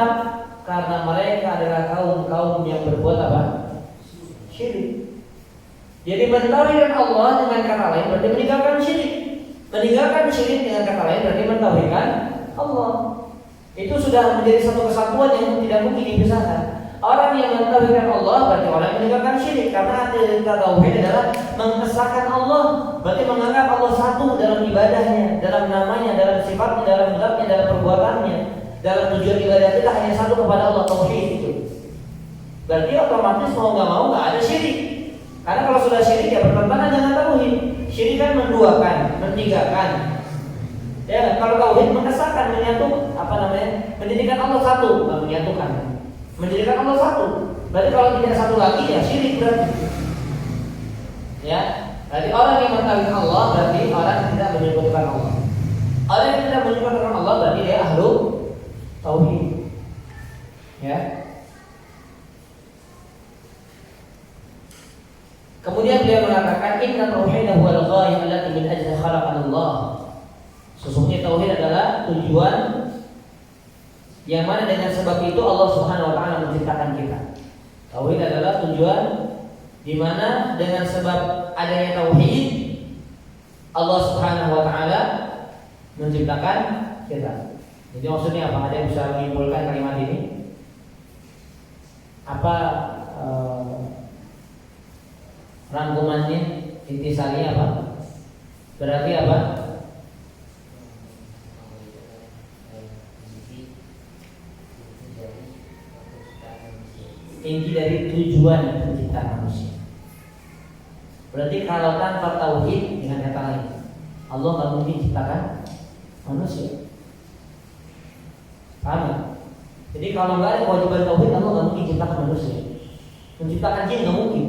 S1: Karena mereka adalah kaum-kaum yang berbuat apa? Syirik. Jadi mentauhidkan Allah dengan kata lain berarti meninggalkan syirik. Meninggalkan syirik dengan kata lain berarti mentauhidkan Allah. Itu sudah menjadi satu kesatuan yang tidak mungkin dipisahkan. Orang yang mentauhidkan Allah berarti orang yang meninggalkan syirik. Karena arti tauhid adalah mengesahkan Allah. Berarti menganggap Allah satu dalam ibadahnya, dalam namanya, dalam sifatnya, dalam zatnya, dalam perbuatannya. Dalam tujuan ibadah kita hanya satu kepada Allah, tauhid itu. Berarti otomatis mau nggak mau nggak ada syirik. Karena kalau sudah syirik ya bertentangan dengan tauhid. Syirik kan menduakan, mentigakan. Ya, kalau tauhid mengesahkan, menyatu, menjadikan Allah satu, menyatukan. Menjadikan Allah satu. Berarti kalau tidak satu lagi ya syirik berarti. Ya, berarti orang yang mentauhidkan Allah berarti orang yang tidak menyebutkan Allah. Orang yang tidak menyebutkan Allah berarti dia ahlu tauhid. Ya. Kemudian beliau mengatakan inna tauhid huwal ghayah allati min ajliha khalaqana Allah. Sesungguhnya tauhid adalah tujuan yang mana dengan sebab itu Allah Subhanahu wa taala menciptakan kita. Tauhid adalah tujuan di mana dengan sebab adanya tauhid Allah Subhanahu wa taala menciptakan kita. Jadi maksudnya apa? Ada yang bisa menyimpulkan kalimat ini? Apa rangkumannya? Intisarinya apa? Berarti apa? Inti dari tujuan penciptaan manusia. Berarti kalau tanpa tauhid, dengan kata lain, Allah nggak mungkin ciptakan manusia. Paham? Jadi kalau nggak ada kewajiban tauhid, Allah nggak mungkin ciptakan manusia. Menciptakan jin nggak mungkin.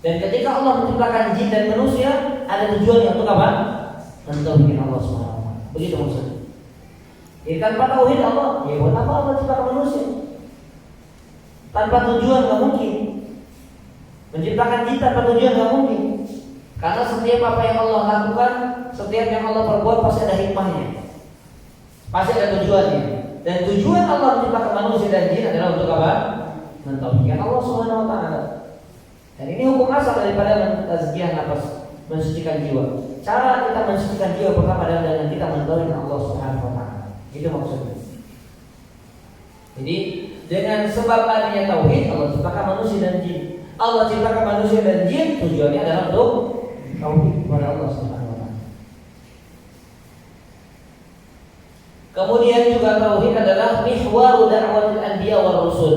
S1: Dan ketika Allah menciptakan jin dan manusia, ada tujuan untuk apa? Mentauhidkan Allah SWT. Begitu maksudnya. Jadi tanpa tauhid Allah, ya buat apa Allah ciptakan manusia? Tanpa tujuan nggak mungkin. Menciptakan jin tanpa tujuan nggak mungkin. Karena setiap apa yang Allah lakukan, setiap yang Allah perbuat pasti ada hikmahnya, pasti ada tujuannya. Dan tujuan Allah menciptakan manusia dan jin adalah untuk apa? Mentauhidkan Allah Subhanahu wa taala. Dan ini hukum asal daripada tazkiyah nafas, mensucikan jiwa. Cara kita mensucikan jiwa pertama adalah dengan kita mentauhidkan Allah Subhanahu wa taala. Itu maksudnya. Jadi dengan sebab adanya tauhid Allah ciptakan manusia dan jin. Allah ciptakan manusia dan jin tujuannya adalah untuk tauhid kepada Allah Subhanahu wa taala. Kemudian juga tauhid adalah mihwaru da'watil anbiya war rusul.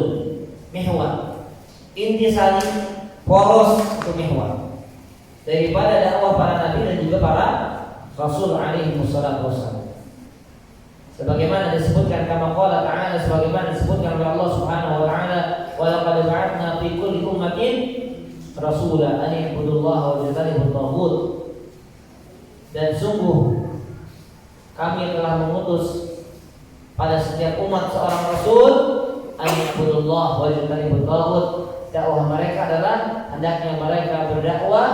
S1: Mihwar. Intisari poros untuk mihwar daripada dakwah para nabi dan juga para Rasul alaihi wassalatu wassalam. Sebagaimana disebutkan kama qala ta'ala, sebagaimana disebutkan oleh Allah Subhanahu wa taala, wa laqad ba'atsna fi kulli ummatin rasula an i'budullaha wa yajtanibut taghut. Dan sungguh kami telah mengutus pada setiap umat seorang rasul an i'budullaha wa yajtanibut taghut. Dakwah mereka adalah hendaknya mereka berdakwah,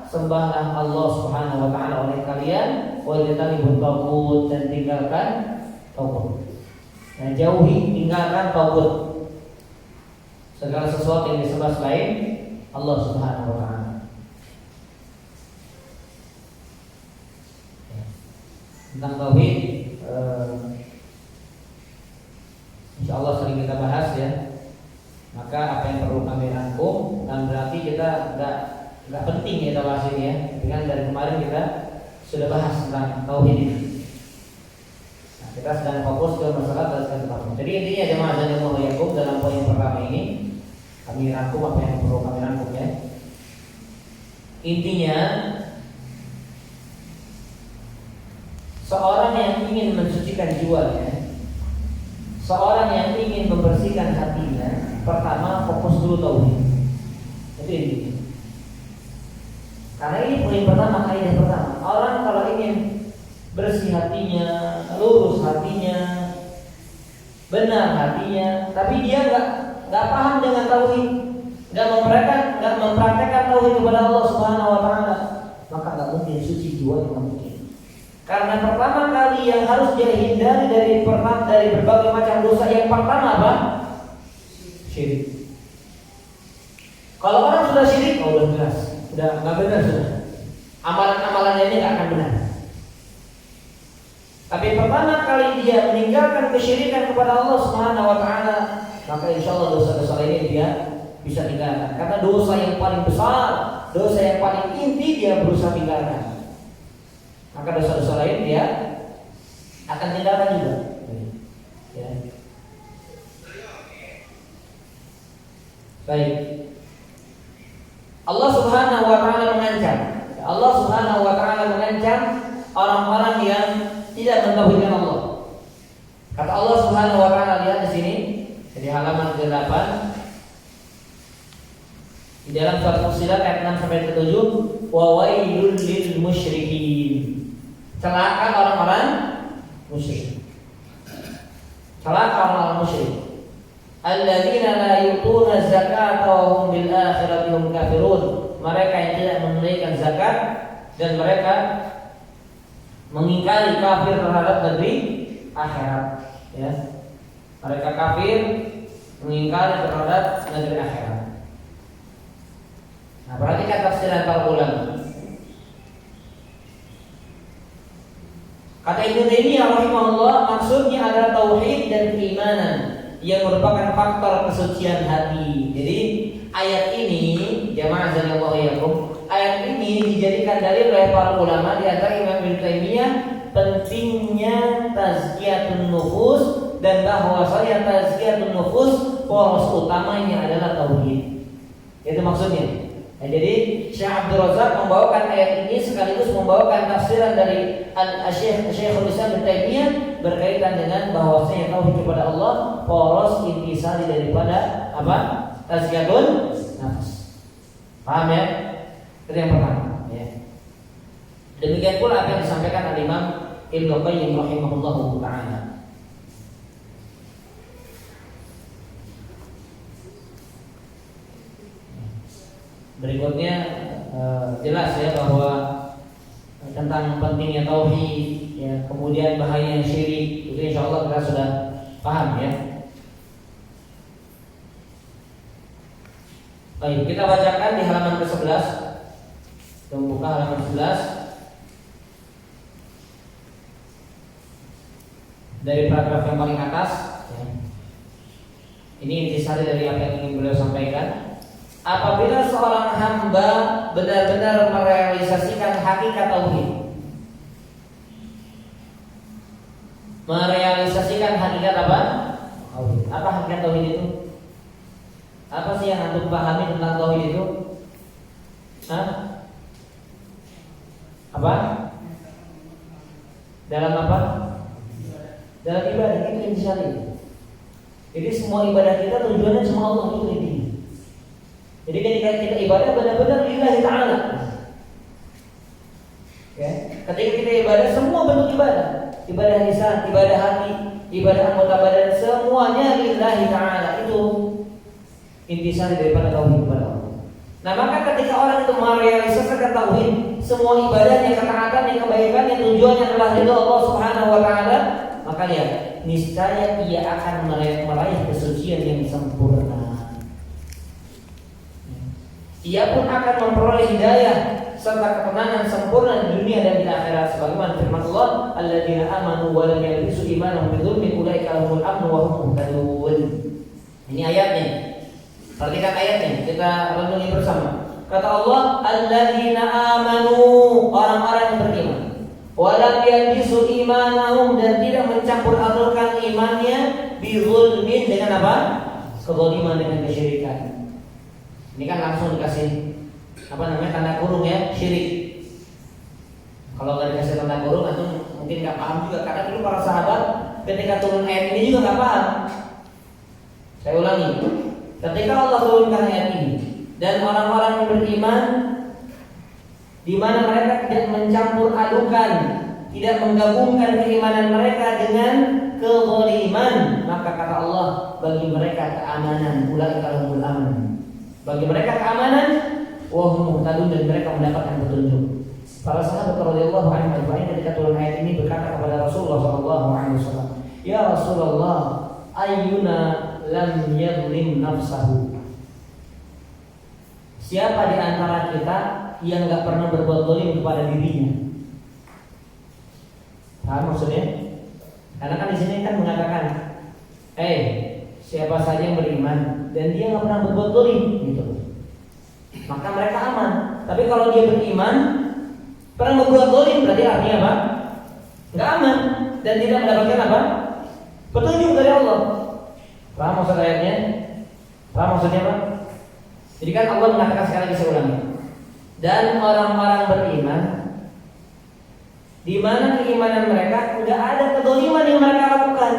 S1: sembahlah Allah Subhanahu wa taala oleh kalian, wa yajtanibut taghut, dan tinggalkan taghut. Nah, jauhi, tinggalkan taghut, segala sesuatu yang disembah selain Allah Subhanahu wa taala. Tentang tauhid, insyaallah sering kita bahas ya. Maka apa yang perlu kami rangkum, dan berarti kita nggak penting kita bahas ini ya. Tapi kan dari kemarin kita sudah bahas tentang tauhid ini. Kita sedang fokus ke masalah tauhid. Jadi intinya jemaah dan mu'min dalam poin pertama ini kami rangkum apa yang perlu kami rangkum ya. Intinya seorang yang ingin mensucikan jiwanya, seorang yang ingin membersihkan hatinya, pertama fokus dulu tauhid. Itu intinya. Karena ini poin pertama, kaidah pertama. Orang kalau ingin bersih hatinya, lurus hatinya, benar hatinya, tapi dia nggak paham dengan tauhid, nggak mempraktekkan tauhid kepada Allah Subhanahu wa taala, maka nggak mungkin suci jiwa, yang mungkin. Karena pertama kali yang harus dia hindari dari berbagai macam dosa, yang pertama apa? Syirik. Kalau orang sudah syirik, udah jelas, udah nggak benar sudah. Amalan-amalannya ini nggak akan benar. Tapi pertama kali dia meninggalkan kesyirikan kepada Allah Subhanahu wa taala, maka insyaallah dosa-dosa ini dia bisa tinggalkan. Karena dosa yang paling besar, dosa yang paling inti dia berusaha tinggalkan. Maka dosa-dosa lain dia akan tinggalkan juga. Ya. Baik. Allah Subhanahu wa taala mengancam. Allah Subhanahu wa taala mengancam orang-orang yang tidak mentauhidkan Allah. Kata Allah Subhanahu wa taala, lihat di sini di halaman ke-8 di dalam surat Fussilat ayat 6 sampai ke 7, wa wailul lil musyrikin. Celaka orang-orang musyrik. Celaka orang-orang musyrik. Alladzina la yu'tuna zakata wa hum bil akhirati hum kafirun. Mereka yang tidak menunaikan zakat dan mereka mengingkari, kafir terhadap negeri akhirat. Ya, mereka kafir, mengingkari terhadap negeri akhirat. Nah, perhatikan tafsiran para ulama. Kata Ibnu Taimiyah rahimahullah, maksudnya adalah tauhid dan keimanan yang merupakan faktor kesucian hati. Jadi ayat ini, jamaah sallallahu alaihi wasallam, ayat ini dijadikan dalil oleh para ulama, di antara Imam Ibnu Taimiyah, pentingnya tazkiyatun nufus, dan bahwasanya tazkiyatun nufus poros utamanya adalah tauhid. Itu maksudnya. Nah, jadi Syekh Abdul Razak membawakan ayat ini sekaligus membawakan tafsiran dari Syekhul Islam Ibnu Taimiyah berkaitan dengan bahwasanya tauhid kepada Allah poros intisari daripada apa? Tazkiyatun nafs. Paham ya? Itu yang pertama ya. Demikian pula apa yang disampaikan oleh Imam Ibnu Qayyim rahimahullahu taala. Berikutnya jelas ya bahwa tentang pentingnya tauhid ya, kemudian bahayanya syirik, itu insyaallah kita sudah paham ya. Baik, kita bacakan di halaman ke-11. Kita buka halaman 11 dari paragraf yang paling atas ya. Ini intisari dari apa yang ingin beliau sampaikan. Apabila seorang hamba benar-benar merealisasikan hakikat tauhid, merealisasikan hakikat apa? Tauhid. Apa hakikat tauhid itu? Apa sih yang antum pahami tentang tauhid itu? Hah? Apa? Dalam apa? Dalam ibadah itu intisyari. Jadi semua ibadah kita tujuannya cuma Allah itu intinya. Jadi ketika kita ibadah benar-benar lillahi ta'ala. Ya, ketika kita ibadah semua bentuk ibadah, ibadah lisan, ibadah hati, ibadah anggota badan semuanya lillahi ta'ala. Itu intisari daripada tauhid kepada Allah. Nah, maka ketika orang itu merealisasikan tauhid, semua ibadahnya, ketaatannya, kebaikannya, tujuannya adalah ridha Allah Subhanahu wa taala, maka dia niscaya ia akan meraih kesucian yang sempurna. Ia pun akan memperoleh hidayah serta ketenangan sempurna di dunia dan di akhirat, sebagaimana firman Allah, alladzina amanu wa lam yalbisu imanahum bidzulmin ulaika lahumul amnu wa hum muhtadun. Ini ayatnya. Perhatikan ayatnya, kita renungi bersama. Kata Allah, alladzina amanu, orang-orang yang beriman. Wa lam yalbisu imanahum, dan tidak mencampur adukkan imannya bidzulmin, dengan apa? Kezaliman, dengan kesyirikan. Ini kan langsung dikasih tanda kurung ya, syirik. Kalau nggak dikasih tanda kurung, itu mungkin nggak paham juga. Karena dulu para sahabat ketika turun ayat ini juga nggak paham. Saya ulangi, ketika Allah turunkan ayat ini dan orang-orang yang beriman, di mana mereka tidak mencampur adukan, tidak menggabungkan keimanan mereka dengan kezaliman, maka kata Allah, bagi mereka keamanan, ulaika lahumul aman. Bagi mereka keamanan, wahum muhtadun, dan mereka mendapatkan petunjuk. Para sahabat radhiyallahu anhum ajma'in ketika turun ayat ini berkata kepada Rasulullah sallallahu alaihi wasallam, "Ya Rasulullah, ayyuna lam yadlim nafsahu?" Siapa di antara kita yang enggak pernah berbuat zalim kepada dirinya? Paham maksudnya? Karena kan di sini kan mengatakan, siapa saja yang beriman dan dia nggak pernah berbuat zalim, gitu, maka mereka aman. Tapi kalau dia beriman, pernah berbuat zalim, berarti artinya apa? Nggak aman dan tidak mendapatkan apa? Petunjuk dari Allah. Paham maksud ayatnya? Paham maksudnya apa? Jadi kan Allah mengatakan, sekali lagi saya ulangi, dan orang-orang beriman, di mana keimanan mereka nggak ada kezaliman yang mereka lakukan.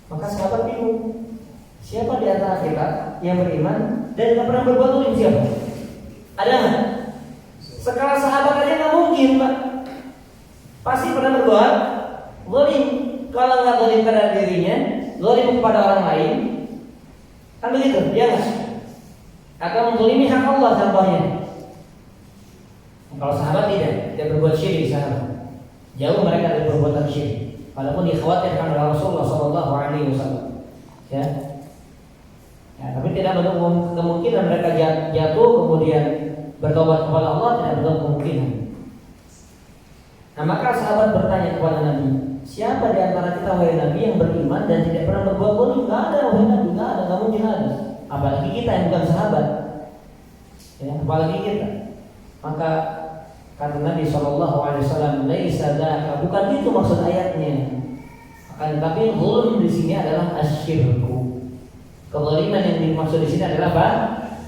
S1: Maka sahabat bingung, siapa di antara kita yang beriman dan tidak pernah berbuat zalim? Siapa? Ada nggak? Sekarang sahabat aja nggak mungkin, Pak. Pasti pernah berbuat zalim. Kalau nggak zalim pada dirinya, zalim kepada orang lain, kan begitu, ya nggak? Atau menzalimi hak Allah contohnya. Kalau sahabat tidak berbuat syirik, sahabat jauh mereka dari perbuatan syirik. Walaupun dikhawatirkan oleh Rasulullah sallallahu alaihi wasallam, ya, tapi tidak menutup kemungkinan mereka jatuh kemudian bertobat kepada Allah, tidak menutup kemungkinan. Nah, maka sahabat bertanya kepada Nabi, siapa di antara kita wahai Nabi yang beriman dan tidak pernah berbuat zalim? Nggak ada wahai Nabi, nggak mungkin ada. Apalagi kita yang bukan sahabat, ya, apalagi kita. Maka kata Nabi SAW, laisa dzaka, bukan itu maksud ayatnya. Akan tetapi zulm di sini adalah asyirku. Kezaliman yang dimaksud di sini adalah apa?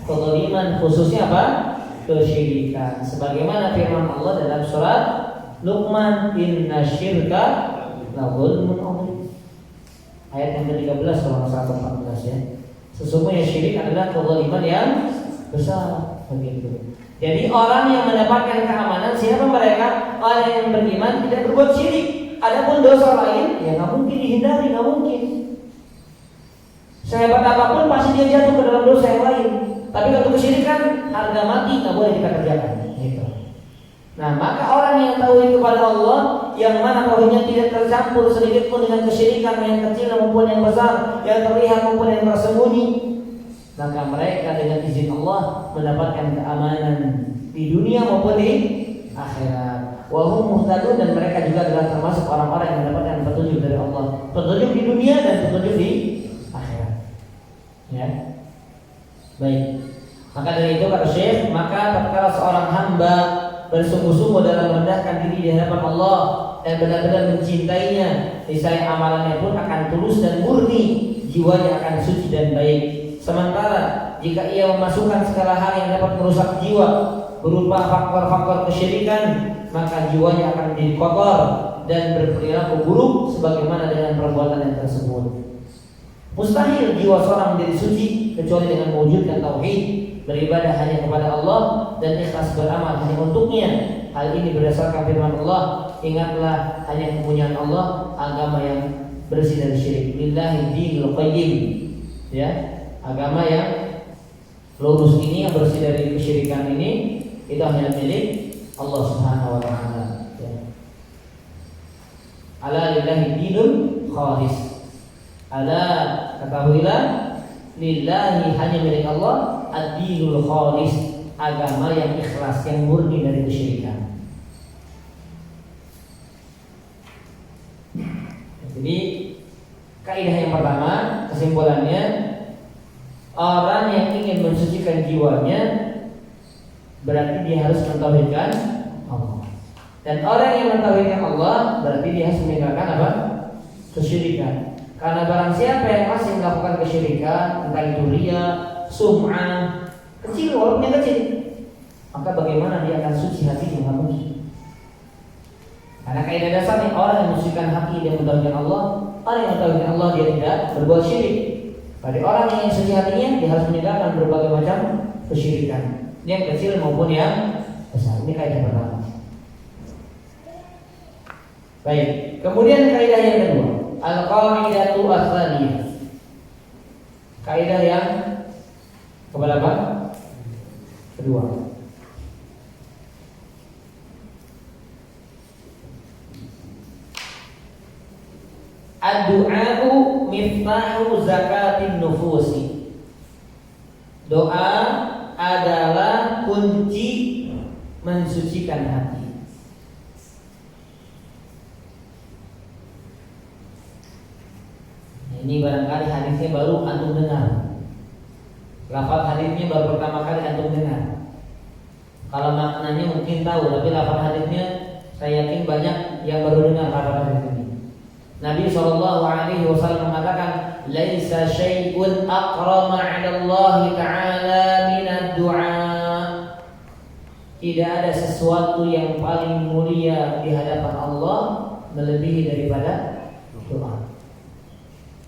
S1: Kezaliman khususnya apa? Kesyirikan. Sebagaimana firman Allah dalam surat Luqman, inna syirka la zulmun adzim. Ayat yang ke-13 kalau salah 14 ya. Sesungguhnya syirik adalah kezaliman yang besar, begitu. Jadi orang yang mendapatkan keamanan, siapa mereka? Orang yang beriman tidak berbuat syirik. Adapun dosa lain, ya nggak mungkin dihindari, nggak mungkin. Sehebat apapun pasti dia jatuh ke dalam dosa yang lain. Tapi kalau kesyirikan, harga mati nggak boleh kita kerjakan. Gitu. Nah, maka orang yang tauhid kepada Allah, yang mana tauhidnya tidak tercampur sedikit pun dengan kesyirikan, yang kecil maupun yang besar, yang terlihat maupun yang tersembunyi, maka mereka dengan izin Allah mendapatkan keamanan di dunia maupun di akhirat. Wa hum muhtadun, dan mereka juga adalah termasuk orang-orang yang mendapatkan petunjuk dari Allah, petunjuk di dunia dan petunjuk di akhirat. Ya. Baik. Maka dari itu kata Syekh, maka tatkala seorang hamba bersungguh-sungguh dalam merendahkan diri di hadapan Allah dan benar-benar mencintainya, niscaya amalannya pun akan tulus dan murni, jiwanya akan suci dan baik. Sementara jika ia memasukkan segala hal yang dapat merusak jiwa, berupa faktor-faktor kesyirikan, maka jiwanya akan menjadi kotor dan berperilaku buruk sebagaimana dengan perbuatan yang tersebut. Mustahil jiwa seorang menjadi suci kecuali dengan mewujudkan tauhid, beribadah hanya kepada Allah dan ikhlas beramal hanya untuknya. Hal ini berdasarkan firman Allah, ingatlah hanya kepunyaan Allah, agama yang bersih dari syirik. Lillahi dinul qayyim. Ya, agama yang lurus ini, yang bersih dari kesyirikan ini, itu hanya milik Allah Subhanahu wa taala. Ya. Ala lillahi dinul khalis. Ala, ketahuilah, lillahi hanya milik Allah, ad-dinul khalis, agama yang ikhlas, yang murni dari kesyirikan. Jadi kaidah yang pertama, kesimpulannya, orang yang ingin mensucikan jiwanya berarti dia harus mentauhidkan Allah. Dan orang yang mentauhidkan Allah berarti dia harus meninggalkan apa? Kesyirikan. Karena barang siapa yang masih melakukan kesyirikan, entah itu riya, sum'ah, kecil walaupun yang kecil, maka bagaimana dia akan suci hatinya? Nggak mungkin. Karena kaidah dasarnya orang yang mensucikan hati dia mentauhidkan Allah, orang yang mentauhidkan Allah dia tidak berbuat syirik. Pada orang yang suci hatinya dia harus meninggalkan berbagai macam kesyirikan, yang kecil maupun yang besar. Ini kaidah pertama. Baik, kemudian kaidah yang kedua, al-qaidatu ats-tsaniyah. Kaidah yang keberapa? Kedua. Ad-du'a'u miftahu zakatin nufusi. Doa adalah kunci mensucikan hati. Ini barangkali hadisnya baru antum dengar. Lafaz hadisnya baru pertama kali antum dengar. Kalau maknanya mungkin tahu, tapi lafaz hadisnya saya yakin banyak yang baru dengar lafaz hadis ini. Nabi SAW mengatakan, "Laisa syai'un aqrama 'ala Allah Ta'ala min ad-du'a." Tidak ada sesuatu yang paling mulia di hadapan Allah melebihi daripada doa.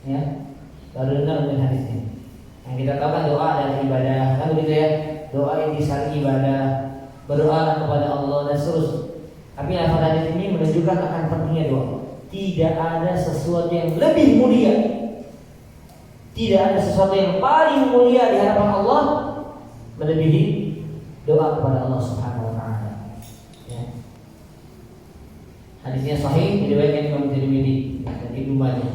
S1: Ya, baru dengar mungkin hadisnya. Yang kita tahu kan doa adalah ibadah, kan begitu ya? Doa yang disari ibadah, berdoa kepada Allah dan seterusnya. Tapi lafaz hadis ini menunjukkan akan pentingnya doa. Tidak ada sesuatu yang lebih mulia, tidak ada sesuatu yang paling mulia di hadapan Allah melebihi doa kepada Allah Subhanahu wa taala. Ya. Hadisnya sahih, diriwayatkan Imam Tirmidzi dan Ibnu Majah.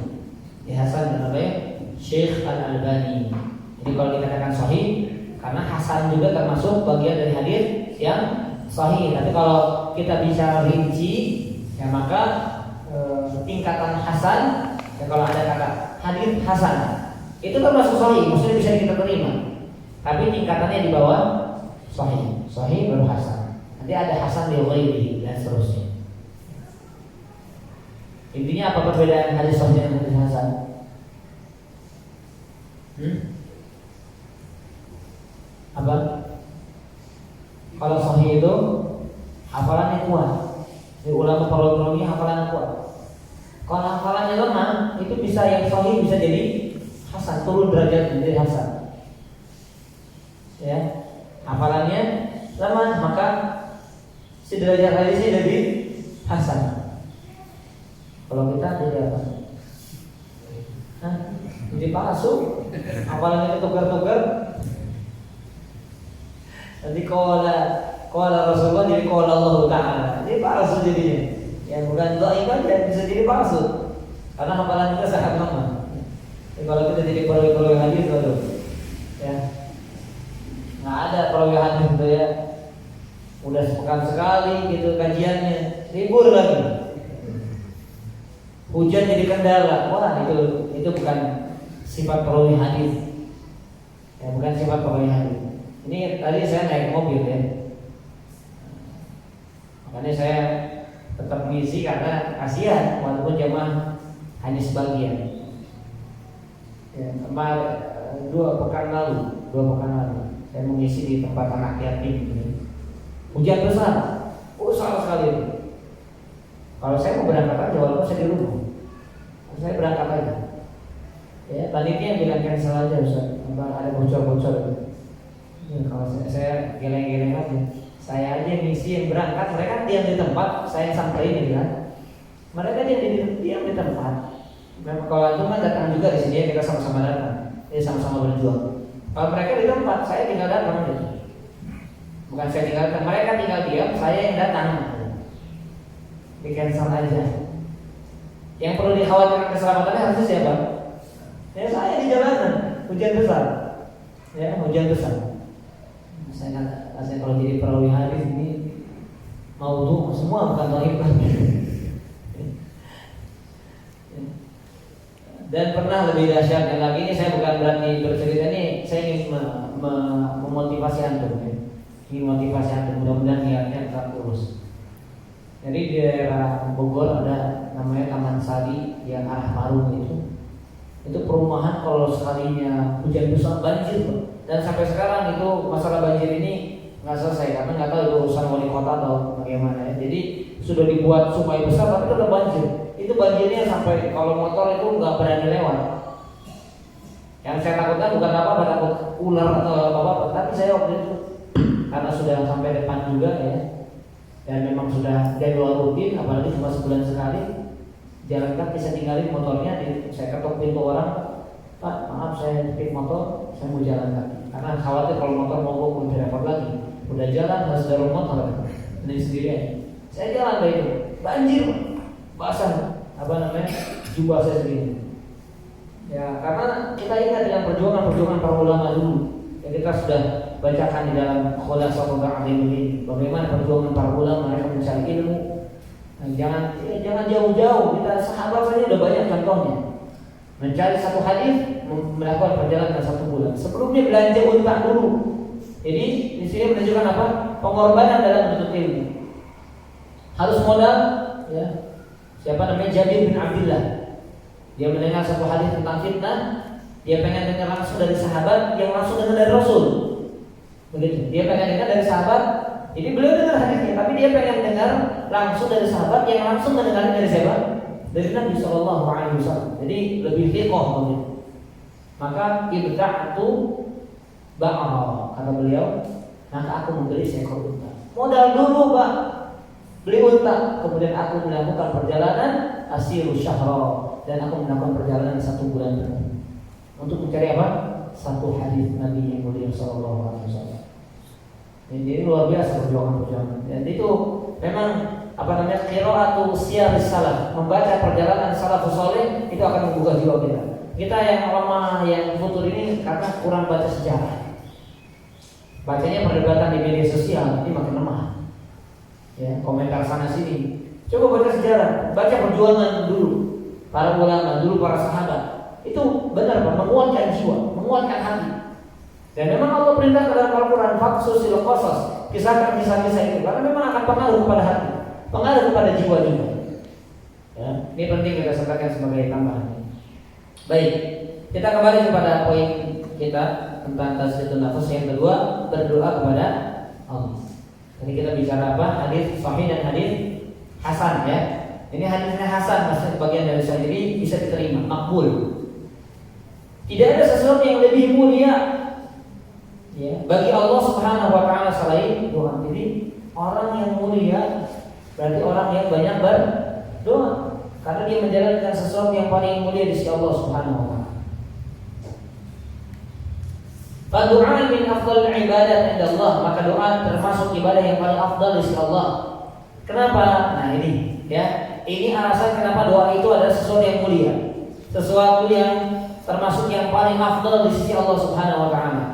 S1: Hasan oleh Syekh Al-Albani. Jadi kalau dikatakan sahih, karena hasan juga termasuk bagian dari hadis yang sahih. Tapi kalau kita bicara rinci, ya maka tingkatan hasan, ya kalau ada kata hadis hasan, itu termasuk sahih, maksudnya bisa kita terima. Tapi tingkatannya di bawah sahih, sahih baru hasan. Nanti ada hasan di ghairihi dan seterusnya. Intinya apa perbedaan hadis sahih dan hadis hasan? Apa? Kalau sahih itu hafalannya kuat. Di ulama paralel hafalannya kuat. Kalau hafalannya lemah, itu bisa yang sahih bisa jadi hasan, turun derajat menjadi hasan. Ya, hafalannya lemah, maka si derajat hadisnya jadi hasan. Kalau kita jadi apa? Jadi palsu, hafalannya tukar-tukar. Nanti qala Rasulullah jadi qala Allah Ta'ala. Jadi palsu jadinya. Ya bukan dhaif aja, bisa jadi palsu. Karena hafalan kita sangat lemah. Jadi kalau kita jadi perawi hadis baru, ya nggak ada perawi hadis itu ya. Udah sepekan sekali gitu kajiannya, libur lagi. Hujan jadi kendala. Wah itu bukan sifat perawi hadis. Ya bukan sifat perawi hadis. Ini tadi saya naik mobil ya. Makanya saya tetap ngisi karena kasihan walaupun jamaah hanya sebagian. Ya, dua pekan lalu saya mengisi di tempat anak yatim ini. Hujan besar sekali. Kalau saya mau berangkat aja, walaupun saya di rumah, saya berangkat aja. Ya, panitia bilang cancel aja Ustaz, ada bocor-bocor. Ya, kalau saya geleng-geleng aja. Saya aja misi yang berangkat, mereka diam di tempat, saya samperin ini kan. Mereka diam di tempat. Kalau itu kan datang juga di sini, kita sama-sama datang, sama-sama berjuang. Kalau mereka di tempat, saya tinggal datang gitu. Bukan saya tinggal datang, mereka tinggal diam, saya yang datang. Di cancel aja. Yang perlu dikhawatirkan keselamatannya harusnya siapa? Ya saya di jalanan, hujan besar. Ya, hujan besar. Saya kalau jadi perawi hadis ini mau tuh semua bukan dhaif lagi. Dan pernah lebih dahsyatnya lagi, ini saya bukan berarti bercerita ini, saya ingin memotivasi antum ya. Ingin motivasi antum, mudah-mudahan niatnya tetap lurus. Jadi di daerah Bogor ada namanya Taman Sari yang arah Parung itu perumahan kalau sekalinya hujan besar banjir, dan sampai sekarang itu masalah banjir ini nggak selesai karena nggak tahu itu urusan wali kota atau bagaimana ya. Jadi sudah dibuat sungai besar tapi tetap banjir. Itu banjirnya sampai kalau motor itu nggak berani lewat. Yang saya takutkan bukan apa-apa, takut ular atau apa-apa, tapi saya waktu itu karena sudah sampai depan juga ya, dan memang sudah jadwal rutin, apalagi cuma sebulan sekali, jalan kaki saya tinggalin motornya, saya ketok pintu orang, Pak maaf saya titip motor, saya mau jalan kaki, karena khawatir kalau motor mogok mau repot lagi. Udah jalan harus dorong motor, ini sendirian. Saya jalan kayak itu, banjir, basah, jubah saya sendiri. Ya karena kita ingat dengan perjuangan para ulama dulu yang kita sudah bacakan di dalam Khulasatul Ta'lim ini, bagaimana perjuangan para ulama mereka mencari ilmu. Nah, jangan jauh-jauh, kita sahabat saja udah banyak contohnya. Mencari satu hadis melakukan perjalanan 1 bulan. Sebelumnya belanja unta dulu. Jadi di sini menunjukkan apa? Pengorbanan dalam menuntut ilmu. Harus modal, ya. Siapa namanya Jabir bin Abdullah. Dia mendengar satu hadis tentang fitnah, dia pengen dengar langsung dari sahabat yang langsung dengar dari Rasul. Begitu. Dia pengen dengar dari sahabat. Jadi beliau dengar hadisnya, tapi dia pengen dengar langsung dari sahabat yang langsung mendengarnya dari siapa? Dari Nabi Shallallahu Alaihi Wasallam. Jadi lebih fiqh begitu. Maka ibta'tu ba'al, kata beliau, maka aku membeli seekor unta. Modal dulu Pak, beli unta. Kemudian aku melakukan perjalanan asiru syahra, dan aku melakukan perjalanan 1 bulan penuh untuk mencari apa? Satu hadis Nabi yang mulia Shallallahu Alaihi Wasallam. Jadi luar biasa perjuangan. Dan itu memang qiraatu siyaris salaf, membaca perjalanan salafus saleh itu akan menggugah jiwa kita. Kita yang lemah, yang futur ini karena kurang baca sejarah. Bacanya perdebatan di media sosial, ini makin lemah. Ya, komentar sana sini. Coba baca sejarah, baca perjuangan dulu para ulama, dulu para sahabat. Itu benar Pak, menguatkan jiwa, menguatkan hati. Dan memang Allah perintah dalam Al-Quran, faksusil qasas, kisahkan kisah-kisah itu, karena memang akan pengaruh kepada hati, pengaruh kepada jiwa juga. Ya, ini penting kita sampaikan sebagai tambahan. Baik, kita kembali kepada poin kita tentang tasbihun nafas yang kedua, berdoa kepada Allah. Jadi kita bicara apa? Hadis sahih dan hadis hasan ya. Ini hadisnya hasan, maksudnya bagian dari saya, jadi bisa diterima, makbul. Tidak ada sesuatu yang lebih mulia ya bagi Allah Subhanahu wa taala selain doa. Jadi orang yang mulia berarti orang yang banyak berdoa, karena dia menjalankan sesuatu yang paling mulia di sisi Allah Subhanahu wa taala. Fadu'a min afdal ibadat inda Allah, maka doa termasuk ibadah yang paling afdal di sisi Allah. Kenapa? Nah ini ya, ini alasan kenapa doa itu adalah sesuatu yang mulia, sesuatu yang termasuk yang paling afdal di sisi Allah Subhanahu wa taala.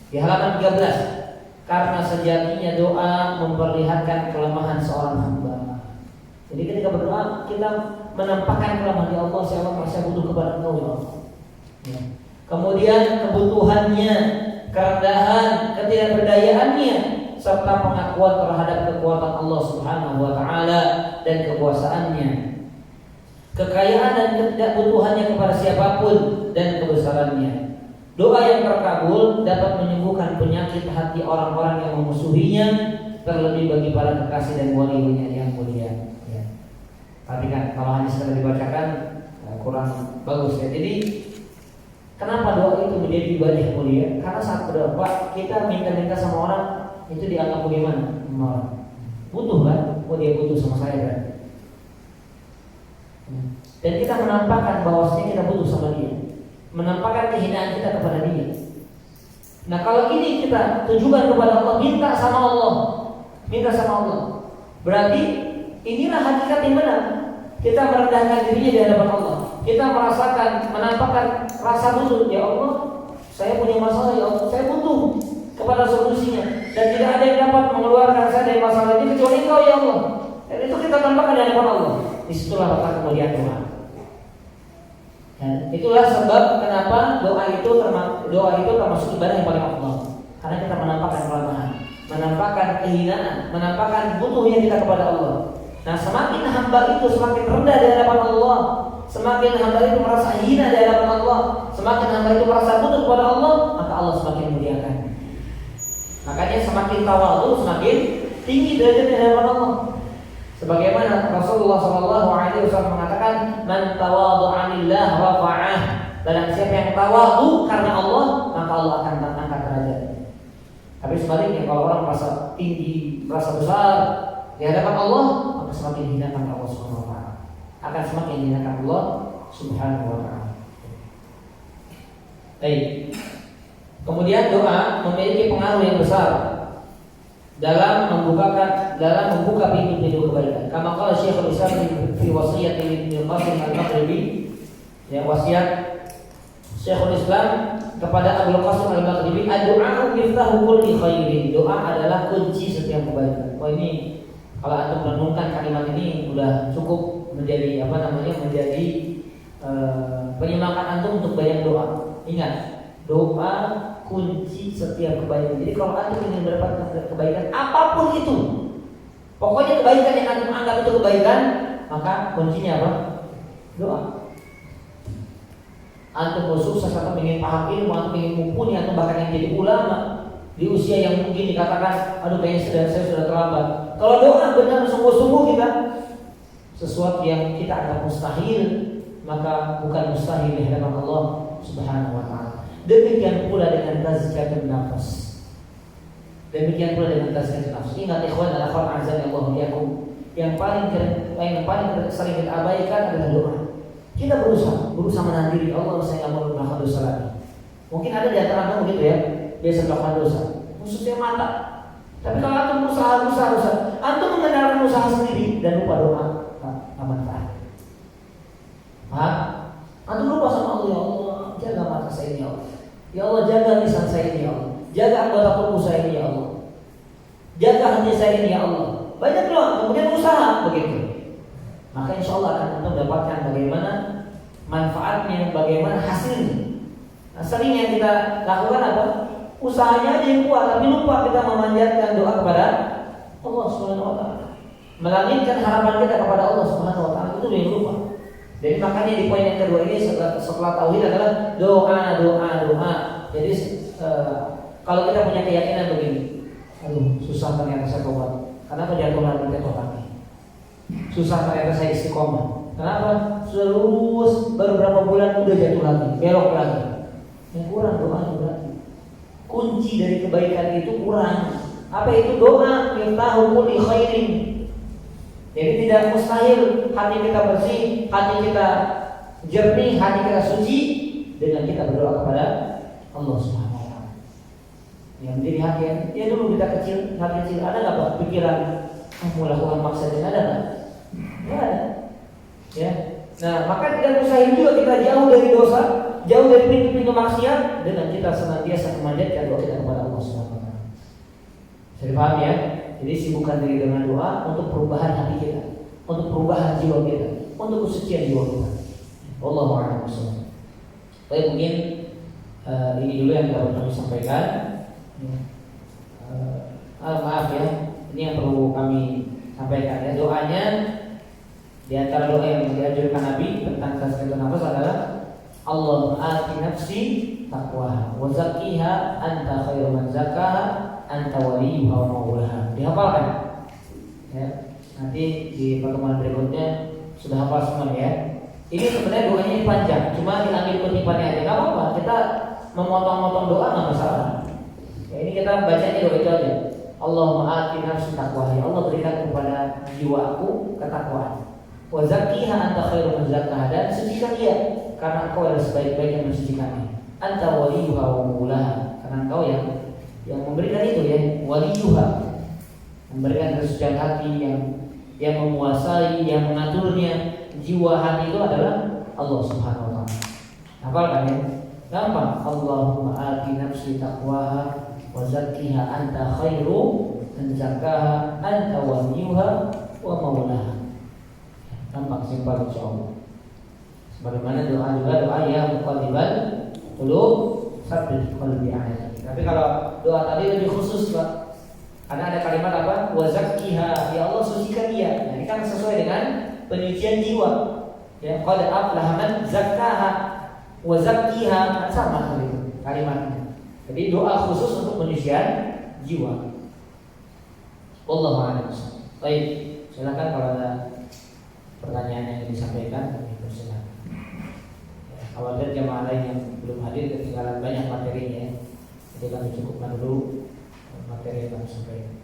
S1: Di halaman 13, karena sejatinya doa memperlihatkan kelemahan seorang hamba. Jadi ketika berdoa kita menampakkan kelemahan, ya Allah saya butuh kepada Engkau ya Allah. Ya. Kemudian kebutuhannya, kerendahan, ketidakberdayaannya, serta pengakuan terhadap kekuatan Allah Subhanahu wa taala dan kekuasaannya, kekayaan dan ketidakbutuhannya kepada siapapun dan kebesarannya. Doa yang terkabul dapat menyembuhkan penyakit hati orang-orang yang memusuhinya terlebih bagi para kekasih dan wali-walinya yang mulia. Ya. Tapi kan kalau hanya sekadar dibacakan kurang bagus ya. Jadi kenapa doa itu menjadi ibadah mulia? Karena saat berdoa kita minta-minta sama orang itu dianggap bagaimana? Butuh kan? Oh dia butuh sama saya kan? Dan kita menampakkan bahwasanya kita butuh sama dia, menampakkan kehinaan kita kepada dia. Nah kalau ini kita tujukan kepada Allah, minta sama Allah, berarti inilah hakikat yang benar. Kita merendahkan dirinya di hadapan Allah. Kita merasakan, menampakkan rasa butuh. Ya Allah, saya punya masalah. Ya Allah, saya butuh kepada solusinya. Dan tidak ada yang dapat mengeluarkan saya dari masalah ini kecuali Engkau ya Allah. Dan itu kita tampakkan di hadapan Allah. Disitulah letak kemuliaan doa. Dan itulah sebab kenapa doa itu termasuk ibadah yang paling afdal. Karena kita menampakkan kelemahan, menampakkan kehinaan, menampakkan butuhnya kita kepada Allah. Nah, semakin hamba itu semakin rendah di hadapan Allah, semakin hamba itu merasa hina di hadapan Allah, semakin hamba itu merasa butuh kepada Allah, maka Allah semakin muliakan. Makanya semakin tawadhu semakin tinggi derajat di hadapan Allah. Sebagaimana Rasulullah SAW mengatakan, "Man tawadhu'a lillah rafa'ah." Barang siapa yang tawadhu karena Allah, maka Allah akan angkat derajat. Tapi sebaliknya kalau orang merasa tinggi, merasa besar di hadapan Allah, maka semakin hinakan Allah Subhanahu wa taala. Akan semakin hinakan Allah Subhanahu wa taala. Baik. Kemudian doa memiliki pengaruh yang besar dalam membuka pintu-pintu kebaikan. Kama qala Syekhul Islam fi wasiyat Ibnu Qasim Al-Maghribi, ya wasiat Syekhul Islam kepada Abdul Qasim Al-Maghribi, "Ad-du'a miftahu kulli khairin." Doa adalah kunci setiap kebaikan. Oh ini kalau antum merenungkan kalimat ini sudah cukup menjadi menjadi penyemangat antum untuk banyak doa. Ingat, doa kunci setiap kebaikan. Jadi kalau antum ingin mendapatkan kebaikan apapun itu, pokoknya kebaikan yang antum anggap itu kebaikan, maka kuncinya apa? Doa. Antum mau sukses, antum ingin paham ilmu, antum ingin mumpuni, antum bahkan ingin jadi ulama di usia yang mungkin dikatakan, aduh kayaknya saya sudah terlambat. Kalau doa benar sungguh-sungguh kita, sesuatu yang kita anggap mustahil, maka bukan mustahil di hadapan Allah Subhanahu wa taala. Demikian pula dengan tazkiyatun nafs. Demikian pula dengan tazkiyatun nafs. Ingat ikhwan dan akhwat azan Allah yakum, yang paling sering kita abaikan adalah doa. Kita berusaha menahan diri. Allah, saya nggak mau melakukan dosa lagi. Mungkin ada di antara antum begitu ya, biasa melakukan dosa, khususnya mata. Tapi kalau antum berusaha, antum mengandalkan usaha sendiri dan lupa doa, tak manfaat. Antum lupa sama Allah, ya Allah, jaga mata saya ini ya Allah. Ya Allah, jaga lisan saya ini ya Allah. Jaga anggota tubuh saya ini ya Allah. Jaga hati saya ini ya Allah. Banyak doa, kemudian usaha begitu. Maka insya Allah akan antum dapatkan bagaimana manfaatnya, bagaimana hasilnya. Nah, sering yang kita lakukan apa? Usahanya aja yang kuat, tapi lupa kita memanjatkan doa kepada Allah Subhanahu wa taala. Melangitkan harapan kita kepada Allah Subhanahu wa taala, itu yang lupa. Jadi makanya di poin yang kedua ini setelah tauhid adalah doa. Jadi kalau kita punya keyakinan begini, aduh susah ternyata saya tobat. Kenapa jatuh lagi? Susah ternyata saya istiqomah. Kenapa? Sudah lulus baru berapa bulan udah jatuh lagi, belok lagi. Yang kurang doa berarti. Kunci dari kebaikan itu kurang. Apa itu doa? Miftahu kulli khairin. Jadi tidak mustahil hati kita bersih, hati kita jernih, hati kita suci dengan kita berdoa kepada Allah Subhanahu wa taala. Yang menjadi hati ya dulu kita hati kecil ada enggak pikiran melakukan maksiat, ada enggak? Enggak ada. Ya. Nah, maka tidak mustahil juga kita jauh dari dosa, jauh dari pintu-pintu maksiat dengan kita senantiasa memanjatkan doa kita kepada Allah Subhanahu wa taala. Saya paham ya? Jadi sibukkan diri dengan doa untuk perubahan hati kita, untuk perubahan jiwa kita, untuk kesucian jiwa kita. Wallahu a'lam bishawab. Baik, mungkin ini dulu yang dapat kami sampaikan. Maaf ya, ini yang perlu kami sampaikan ya. Doanya di antara doa yang dianjurkan Nabi tentang tazkiyatun nafs adalah Allahumma ati nafsi taqwaha wa zakkiha anta khairu man zakkaha anta waliyuha wa maulaha. Dihafalkan. Ya, nanti di pertemuan berikutnya sudah hafal semua ya. Ini sebenarnya doanya ini panjang, cuma diambil kutipannya aja. Gak apa-apa, kita memotong-motong doa nggak masalah. Ya, ini kita bacanya doa itu aja. Allahumma ati nafsi taqwaha. Allah berikan kepada jiwaku ketakwaan. Wa zakkiha anta khairu man zakkaha, dan sucikan dia karena engkau adalah sebaik-baik yang mensucikannya. Anta waliyuha wa maulaha, karena engkau yang memberikan itu ya, waliyuha, memberikan kesucian hati, yang menguasai, yang mengaturnya. Jiwa hati itu adalah Allah Subhanahu wa taala. Hafalkan ya. Gampang. Allahumma ati nafsi taqwaha wa zakkiha anta khairu man zakkaha anta waliyuha wa maulaha. Gampang, simpel insyaallah. Sebagaimana doa juga doa ya muqallibal qulub tsabbit qalbi ala dinik. Tapi kalau doa tadi lebih khusus Pak. Karena ada kalimat apa? Wa zakkiha, ya Allah sucikan dia. Nah, ini kan sesuai dengan penyucian jiwa. Ya, qad aflaha man zakkaha wa zakkiha, sama kalimatnya. Jadi doa khusus untuk penyucian jiwa. Wallahu a'lam. Baik, silakan kalau ada pertanyaan yang disampaikan, silakan. Ya, kalau ada jemaah lain yang belum hadir ketinggalan banyak materinya, jadi kami cukupkan dulu materi yang kami sampaikan.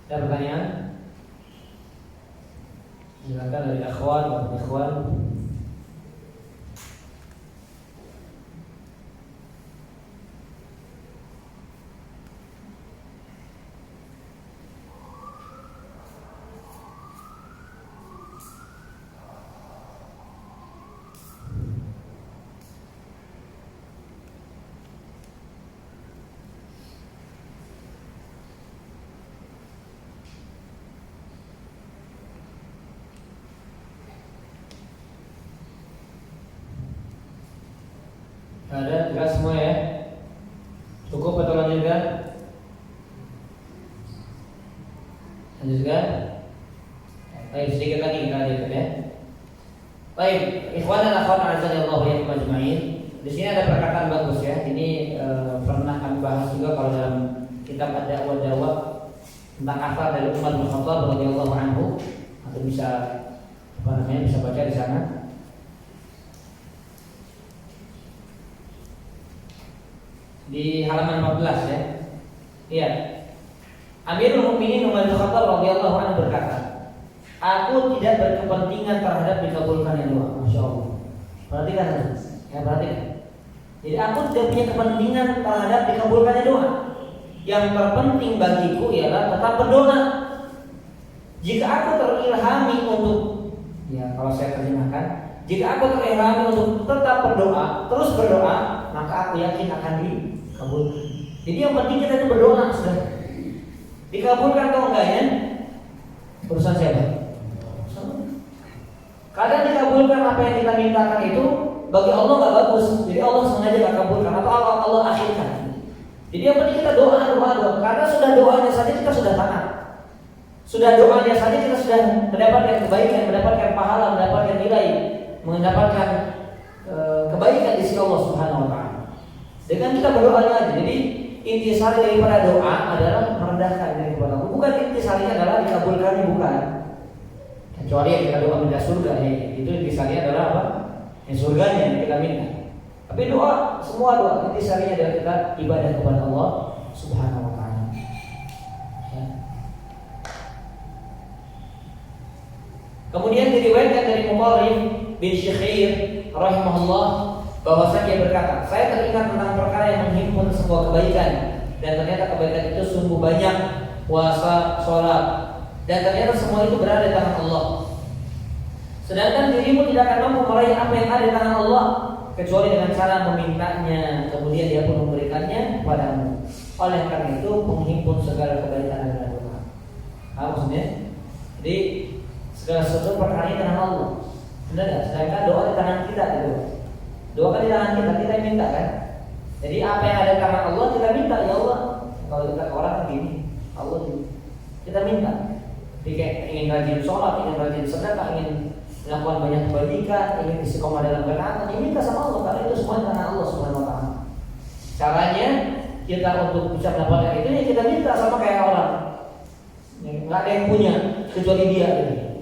S1: Ada pertanyaan? Silakan dari akhwan atau ikhwan. Ada jelas semua ya? Cukup atau lanjutkan? Lanjutkan? Baik, sedikit lagi kita lanjutkan ya. Baik, ikhwan dan akhwat azanillahu wa iyyakum ajma'in. Di sini ada perkataan bagus ya. Ini pernah kami bahas juga kalau dalam kitab Ad-Da'wah wa Dawah tentang asal dari Umar bin Khattab radhiyallahu anhu. Atau bisa bisa baca di sana. Di halaman 14 ya. Iya. Amirul Mukminin Umar bin Khattab radhiyallahu anhu berkata, "Aku tidak berkepentingan terhadap dikabulkannya doa." Masya Allah. Perhatikan ya, perhatikan. Jadi aku tidak punya kepentingan terhadap dikabulkannya doa. Yang terpenting bagiku ialah tetap berdoa. Jika aku terilhami untuk, ya kalau saya terjemahkan, jika aku terilhami untuk tetap berdoa, terus berdoa, maka aku yakin akan dikabulkan. Jadi yang penting kita itu berdoa sudah. Dikabulkan atau enggaknya urusan siapa? Kadang dikabulkan apa yang kita mintakan itu bagi Allah nggak bagus. Jadi Allah sengaja nggak kabulkan atau Allah akhirkan. Jadi yang penting kita doa. Karena sudah doanya saja kita sudah taat. Sudah doanya saja kita sudah mendapatkan kebaikan, mendapatkan pahala, mendapatkan nilai, mendapatkan kebaikan di sisi Allah Subhanahu wa taala. Dengan kita berdoanya aja. Jadi intisari daripada doa adalah merendahkan diri kepada Allah. Bukan intisarinya adalah dikabulkannya, bukan. Kecuali yang kita doa minta surga ya. Itu intisarinya adalah apa? Yang surganya yang kita minta. Tapi doa, semua doa intisarinya adalah kita ibadah kepada Allah Subhanahu wa taala. Ya. Kemudian diriwayatkan dari Muqarrib bin Syikhir rahimahullah bahwasanya dia berkata, saya teringat tentang perkara yang menghimpun sebuah kebaikan, dan ternyata kebaikan itu sungguh banyak: puasa, sholat, dan ternyata semua itu berada di tangan Allah. Sedangkan dirimu tidak akan mampu meraih apa yang ada di tangan Allah kecuali dengan cara memintanya, kemudian Dia pun memberikannya kepadamu. Oleh karena itu menghimpun segala kebaikan adalah doa. Apa maksudnya? Jadi segala sesuatu perkara di tangan Allah. Benar tak? Sedangkan doa di tangan kita itu. Doa kan di tangan kita, kita yang minta kan. Jadi apa yang ada di tangan Allah kita minta, ya Allah. Kalau kita ke orang begini, Allah kita minta. Jadi kayak ingin rajin sholat, ingin rajin sedekah, ingin melakukan banyak kebaikan, ingin istiqomah dalam ketaatan, ya minta sama Allah karena itu semua di tangan Allah Subhanahu wa taala. Caranya kita untuk bisa mendapatkan itu ya kita minta sama kayak orang. Nggak ada yang punya kecuali Dia.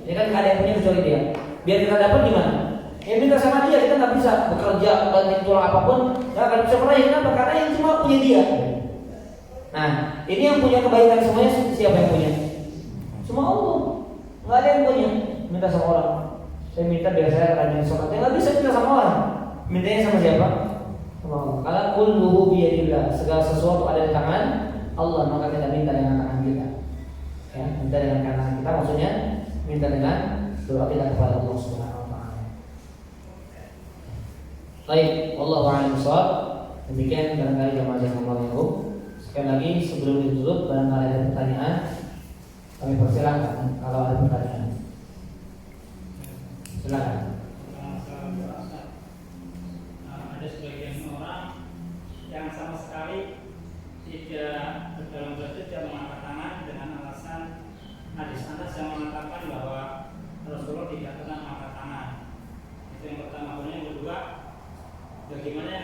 S1: Ini kan nggak ada yang punya kecuali Dia. Biar kita dapat gimana? Ya minta sama Dia, kita nggak bisa bekerja banting tulang apapun, nggak akan bisa meraih. Kenapa? Karena yang cuma punya Dia. Nah, ini yang punya kebaikan semuanya siapa yang punya? Semua Allah. Nggak ada yang punya. Minta sama orang. Saya minta biar saya rajin sholat. Ya nggak bisa minta sama orang. Mintanya sama siapa? Sama Allah. Karena kulluhu biyadillah. Segala sesuatu ada di tangan Allah, maka kita minta dengan tangan kita. Ya, minta dengan tangan kita maksudnya minta dengan doa kita kepada Allah Subhanahu wa taala. Baik, wallahu a'lam bishawab. Demikian barangkali jamaah yang Allah. Sekali lagi sebelum ditutup, barangkali ada pertanyaan, kami persilakan kalau ada pertanyaan. Silakan.
S2: Ada sebagian orang yang sama sekali tidak dalam bentuk tidak mengangkat tangan dengan alasan hadis Anas yang mengatakan bahwa Rasulullah tidak pernah mengangkat tangan. Itu yang pertama. Kemudian yang kedua, bagaimana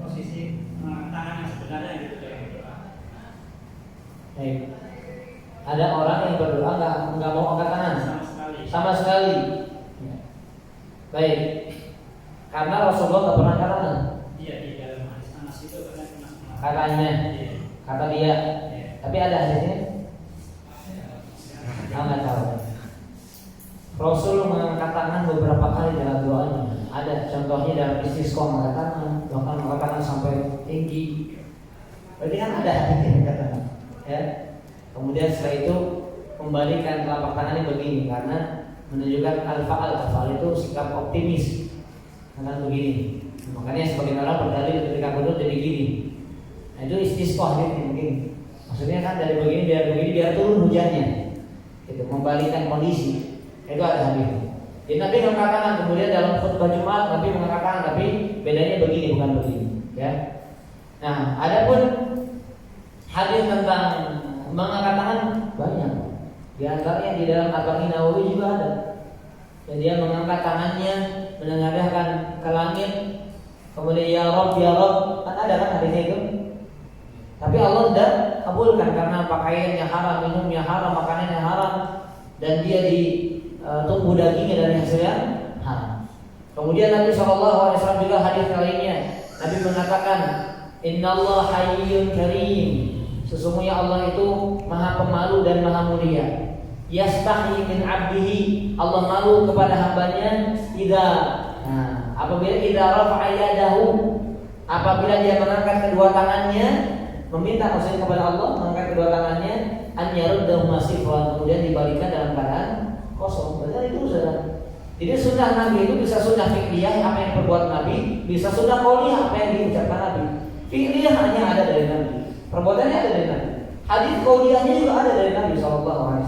S2: posisi mengangkat tangan yang sebenarnya gitu dalam doa?
S1: Baik. Ada orang yang berdoa nggak mau angkat tangan sama sekali. Ya. Baik. Karena Rasulullah nggak pernah angkat tangan.
S2: Iya, di dalam hadis Anas itu pernah.
S1: Katanya, kata dia.
S2: Iya.
S1: Tapi ada hadisnya? Nggak tahu. Rasul mengangkat tangan beberapa kali dalam doanya. Ada contohnya dalam istisqa mengangkat tangan, bahkan mengangkat tangan sampai tinggi. Berarti kan ada hadisnya angkat tangan. Ya. Kemudian setelah itu kembalikan telapak tangannya begini karena menunjukkan al-fa'al itu sikap optimis. Karena begini. Makanya sebagian orang berdalil ketika kunut jadi gini. Nah, itu istisqa gitu mungkin. Maksudnya kan dari begini biar turun hujannya. Itu membalikan kondisi. Itu ada hadis. Jadi Nabi mengangkat tangan, kemudian dalam khutbah Jumat Nabi mengangkat tangan, tapi bedanya begini bukan begini, ya. Nah, adapun hadis tentang mengangkat tangan banyak. Di antaranya di dalam Arba'in Nawawi juga ada. Dan dia mengangkat tangannya menengadahkan ke langit, kemudian ya Rabb, kan ada kan hadisnya itu. Tapi Allah tidak kabulkan karena pakaiannya haram, minumnya haram, makanannya haram, dan dia tumbuh dagingnya dari hasil yang haram. Kemudian Nabi SAW juga hadis lainnya, Nabi mengatakan, Innallaha hayyun karim. Sesungguhnya Allah itu maha pemalu dan maha mulia. Yastahi min abdihi. Allah malu kepada hambanya apabila idza rafa'a yadahu, apabila dia mengangkat kedua tangannya, meminta maksudnya kepada Allah, mengangkat kedua tangannya, an yaruddahu masifran, kemudian dibalikan dalam keadaan kosong. Berarti itu sudah. Jadi sunnah Nabi itu bisa sunnah fiqhiyah apa yang diperbuat Nabi, bisa sunnah qauliyah apa yang diucapkan Nabi. Fiqhiyah hanya ada dari Nabi, perbuatannya ada dari Nabi. Hadis qauliyahnya juga ada dari Nabi SAW.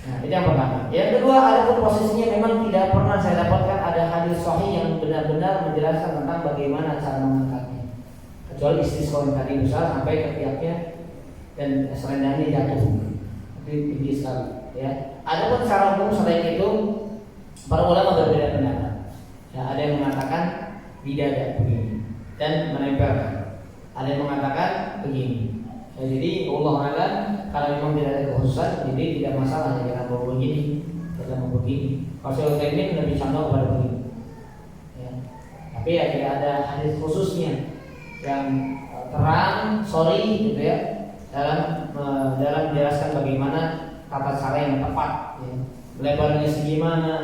S1: Nah, itu yang pertama. Yang kedua, adapun posisinya memang tidak pernah saya dapatkan ada hadis sahih yang benar-benar menjelaskan tentang bagaimana cara mengangkatnya. Kecuali istisqa yang tadi besar sampai ke pihaknya dan selendangnya jatuh. Itu tinggi sekali, ya. Adapun secara umum selain itu para ulama berbeda pendapat. Ya, ada yang mengatakan di dada begini dan menempelkan. Ada yang mengatakan begini. Ya, jadi Allah alam kalau memang tidak ada kekhususan, jadi tidak masalah jangan mau begini, jangan mau begini. Kalau saya teknik lebih condong pada begini. Ya. Tapi ya tidak ada hadis khususnya yang terang, sorry gitu ya dalam menjelaskan bagaimana tata cara yang tepat. Ya. Lebarnya segimana,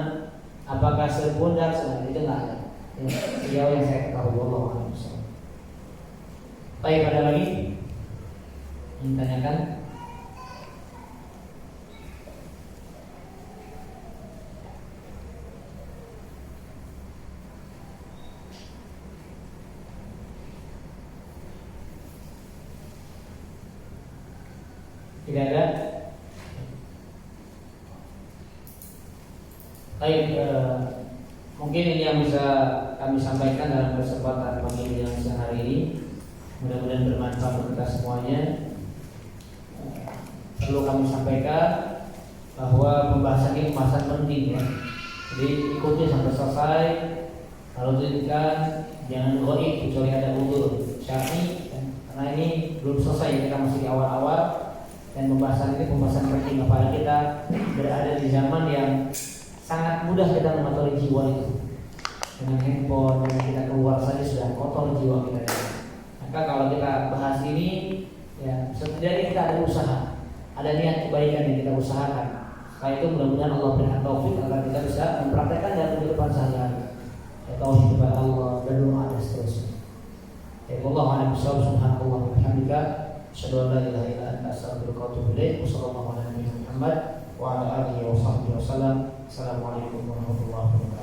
S1: apakah sepundak, itu nggak ada. Ya, sejauh yang saya ketahui Allah alam. Baik, ada lagi? Ditanyakan. Tidak ada. Baik, mungkin ini yang bisa kami sampaikan dalam kesempatan pagi ini yang siang hari ini. Mudah-mudahan bermanfaat untuk kita semuanya. Perlu kami sampaikan bahwa pembahasan ini pembahasan penting ya. Jadi ikuti sampai selesai. Kalau tunjukkan jangan goib kecuali ada udzur syar'i, karena ini belum selesai, kita masih di awal-awal dan pembahasan ini pembahasan penting. Apalagi kita berada di zaman yang sangat mudah kita mengotori jiwa itu dengan handphone, dengan kita keluar saja sudah kotor jiwa kita. Maka kalau kita bahas ini, ya setidaknya kita ada usaha, ada niat kebaikan yang kita usahakan. Setelah itu mudah-mudahan Allah berikan taufik agar kita bisa mempraktekkan dalam kehidupan sehari-hari. Tauhid kepada Allah dan doa dan seterusnya. Ya Allah a'lam bishawab. Subhanallah wa bihamdika asyhadu an la ilaha illa anta astaghfiruka wa atubu ilaik. Wassallallahu ala nabiyyina Muhammad wa ala alihi wa sahbihi wasallam. Assalamualaikum warahmatullahi wabarakatuh.